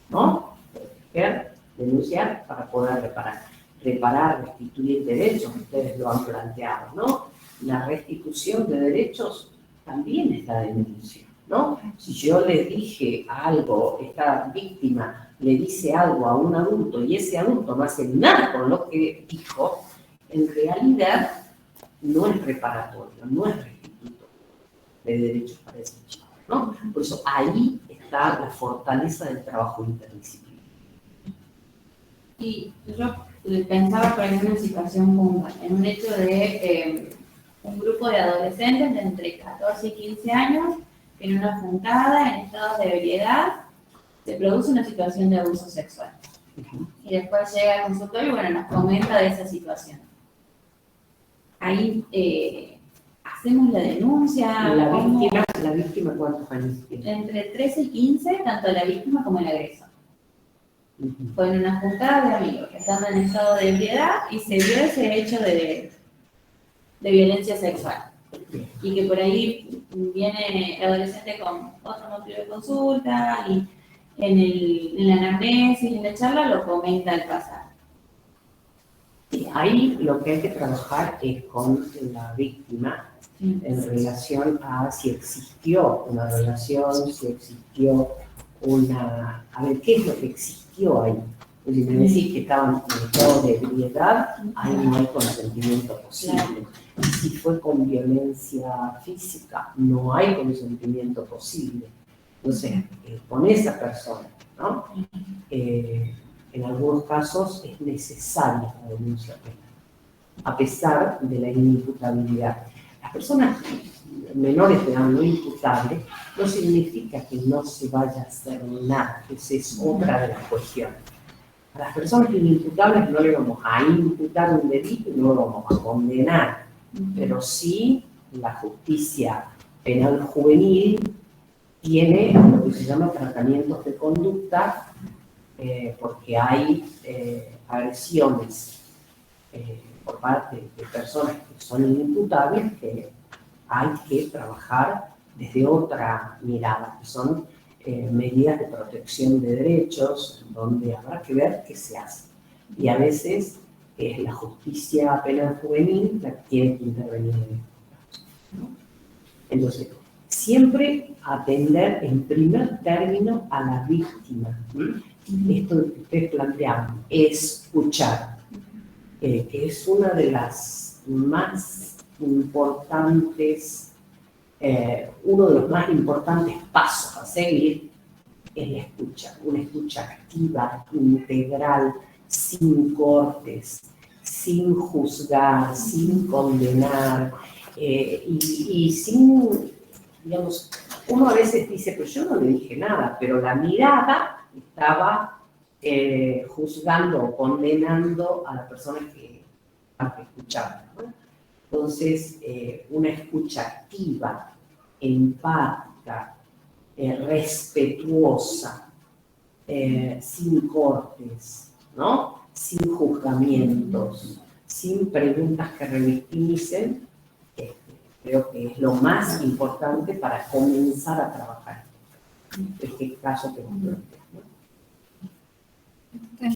¿no? Proteger, denunciar para poder reparar. Reparar, restituir derechos, ustedes lo han planteado, ¿no? La restitución de derechos también es la denuncia, ¿no? Si yo le dije algo, esta víctima le dice algo a un adulto y ese adulto no hace nada con lo que dijo, en realidad no es reparatorio, no es restituto de derechos para ese chico, ¿no? Por eso ahí está la fortaleza del trabajo interdisciplinario. Y yo pensaba por ejemplo en una situación puntual, en un hecho de un grupo de adolescentes de entre 14 y 15 años que en una juntada, en estado de ebriedad, se produce una situación de abuso sexual. Y después llega al consultorio y bueno, nos comenta de esa situación. Ahí hacemos la denuncia. La víctima ¿cuántos años tiene? Entre 13 y 15, tanto la víctima como el agresor. Fue en una juntada de amigos que estaban en estado de ebriedad y se vio ese hecho de violencia sexual. Y que por ahí viene el adolescente con otro motivo de consulta y en la anamnesis, en la charla, lo comenta al pasar. Ahí lo que hay que trabajar es con la víctima en relación a si existió una relación, si existió una... A ver, ¿qué es lo que existió ahí? Pues si me decís que estaban en estado de ebriedad, ahí no hay consentimiento posible. Y si fue con violencia física, no hay consentimiento posible. Entonces, con esa persona, ¿no? En algunos casos es necesaria la denuncia penal, a pesar de la inimputabilidad. Las personas menores de edad no imputables no significa que no se vaya a hacer nada, esa es otra de las cuestiones. A las personas inimputables no le vamos a imputar un delito y no lo vamos a condenar, pero sí la justicia penal juvenil tiene lo que se llama tratamientos de conducta, porque hay agresiones por parte de personas que son inimputables que hay que trabajar desde otra mirada, que son medidas de protección de derechos, donde habrá que ver qué se hace. Y a veces es la justicia penal juvenil la que tiene que intervenir en esto, ¿no? Entonces, siempre atender en primer término a la víctima. Esto que ustedes planteaban, escuchar, que es una de las más importantes, uno de los más importantes pasos a seguir es la escucha, una escucha activa, integral, sin cortes, sin juzgar, sin condenar, y sin, digamos, uno a veces dice, pero yo no le dije nada, pero la mirada estaba juzgando o condenando a la persona que escuchaba, ¿no? Entonces, una escucha activa, empática, respetuosa, sin cortes, ¿no? Sin juzgamientos, sin preguntas que revictimicen, creo que es lo más importante para comenzar a trabajar. Este caso que nos plantea.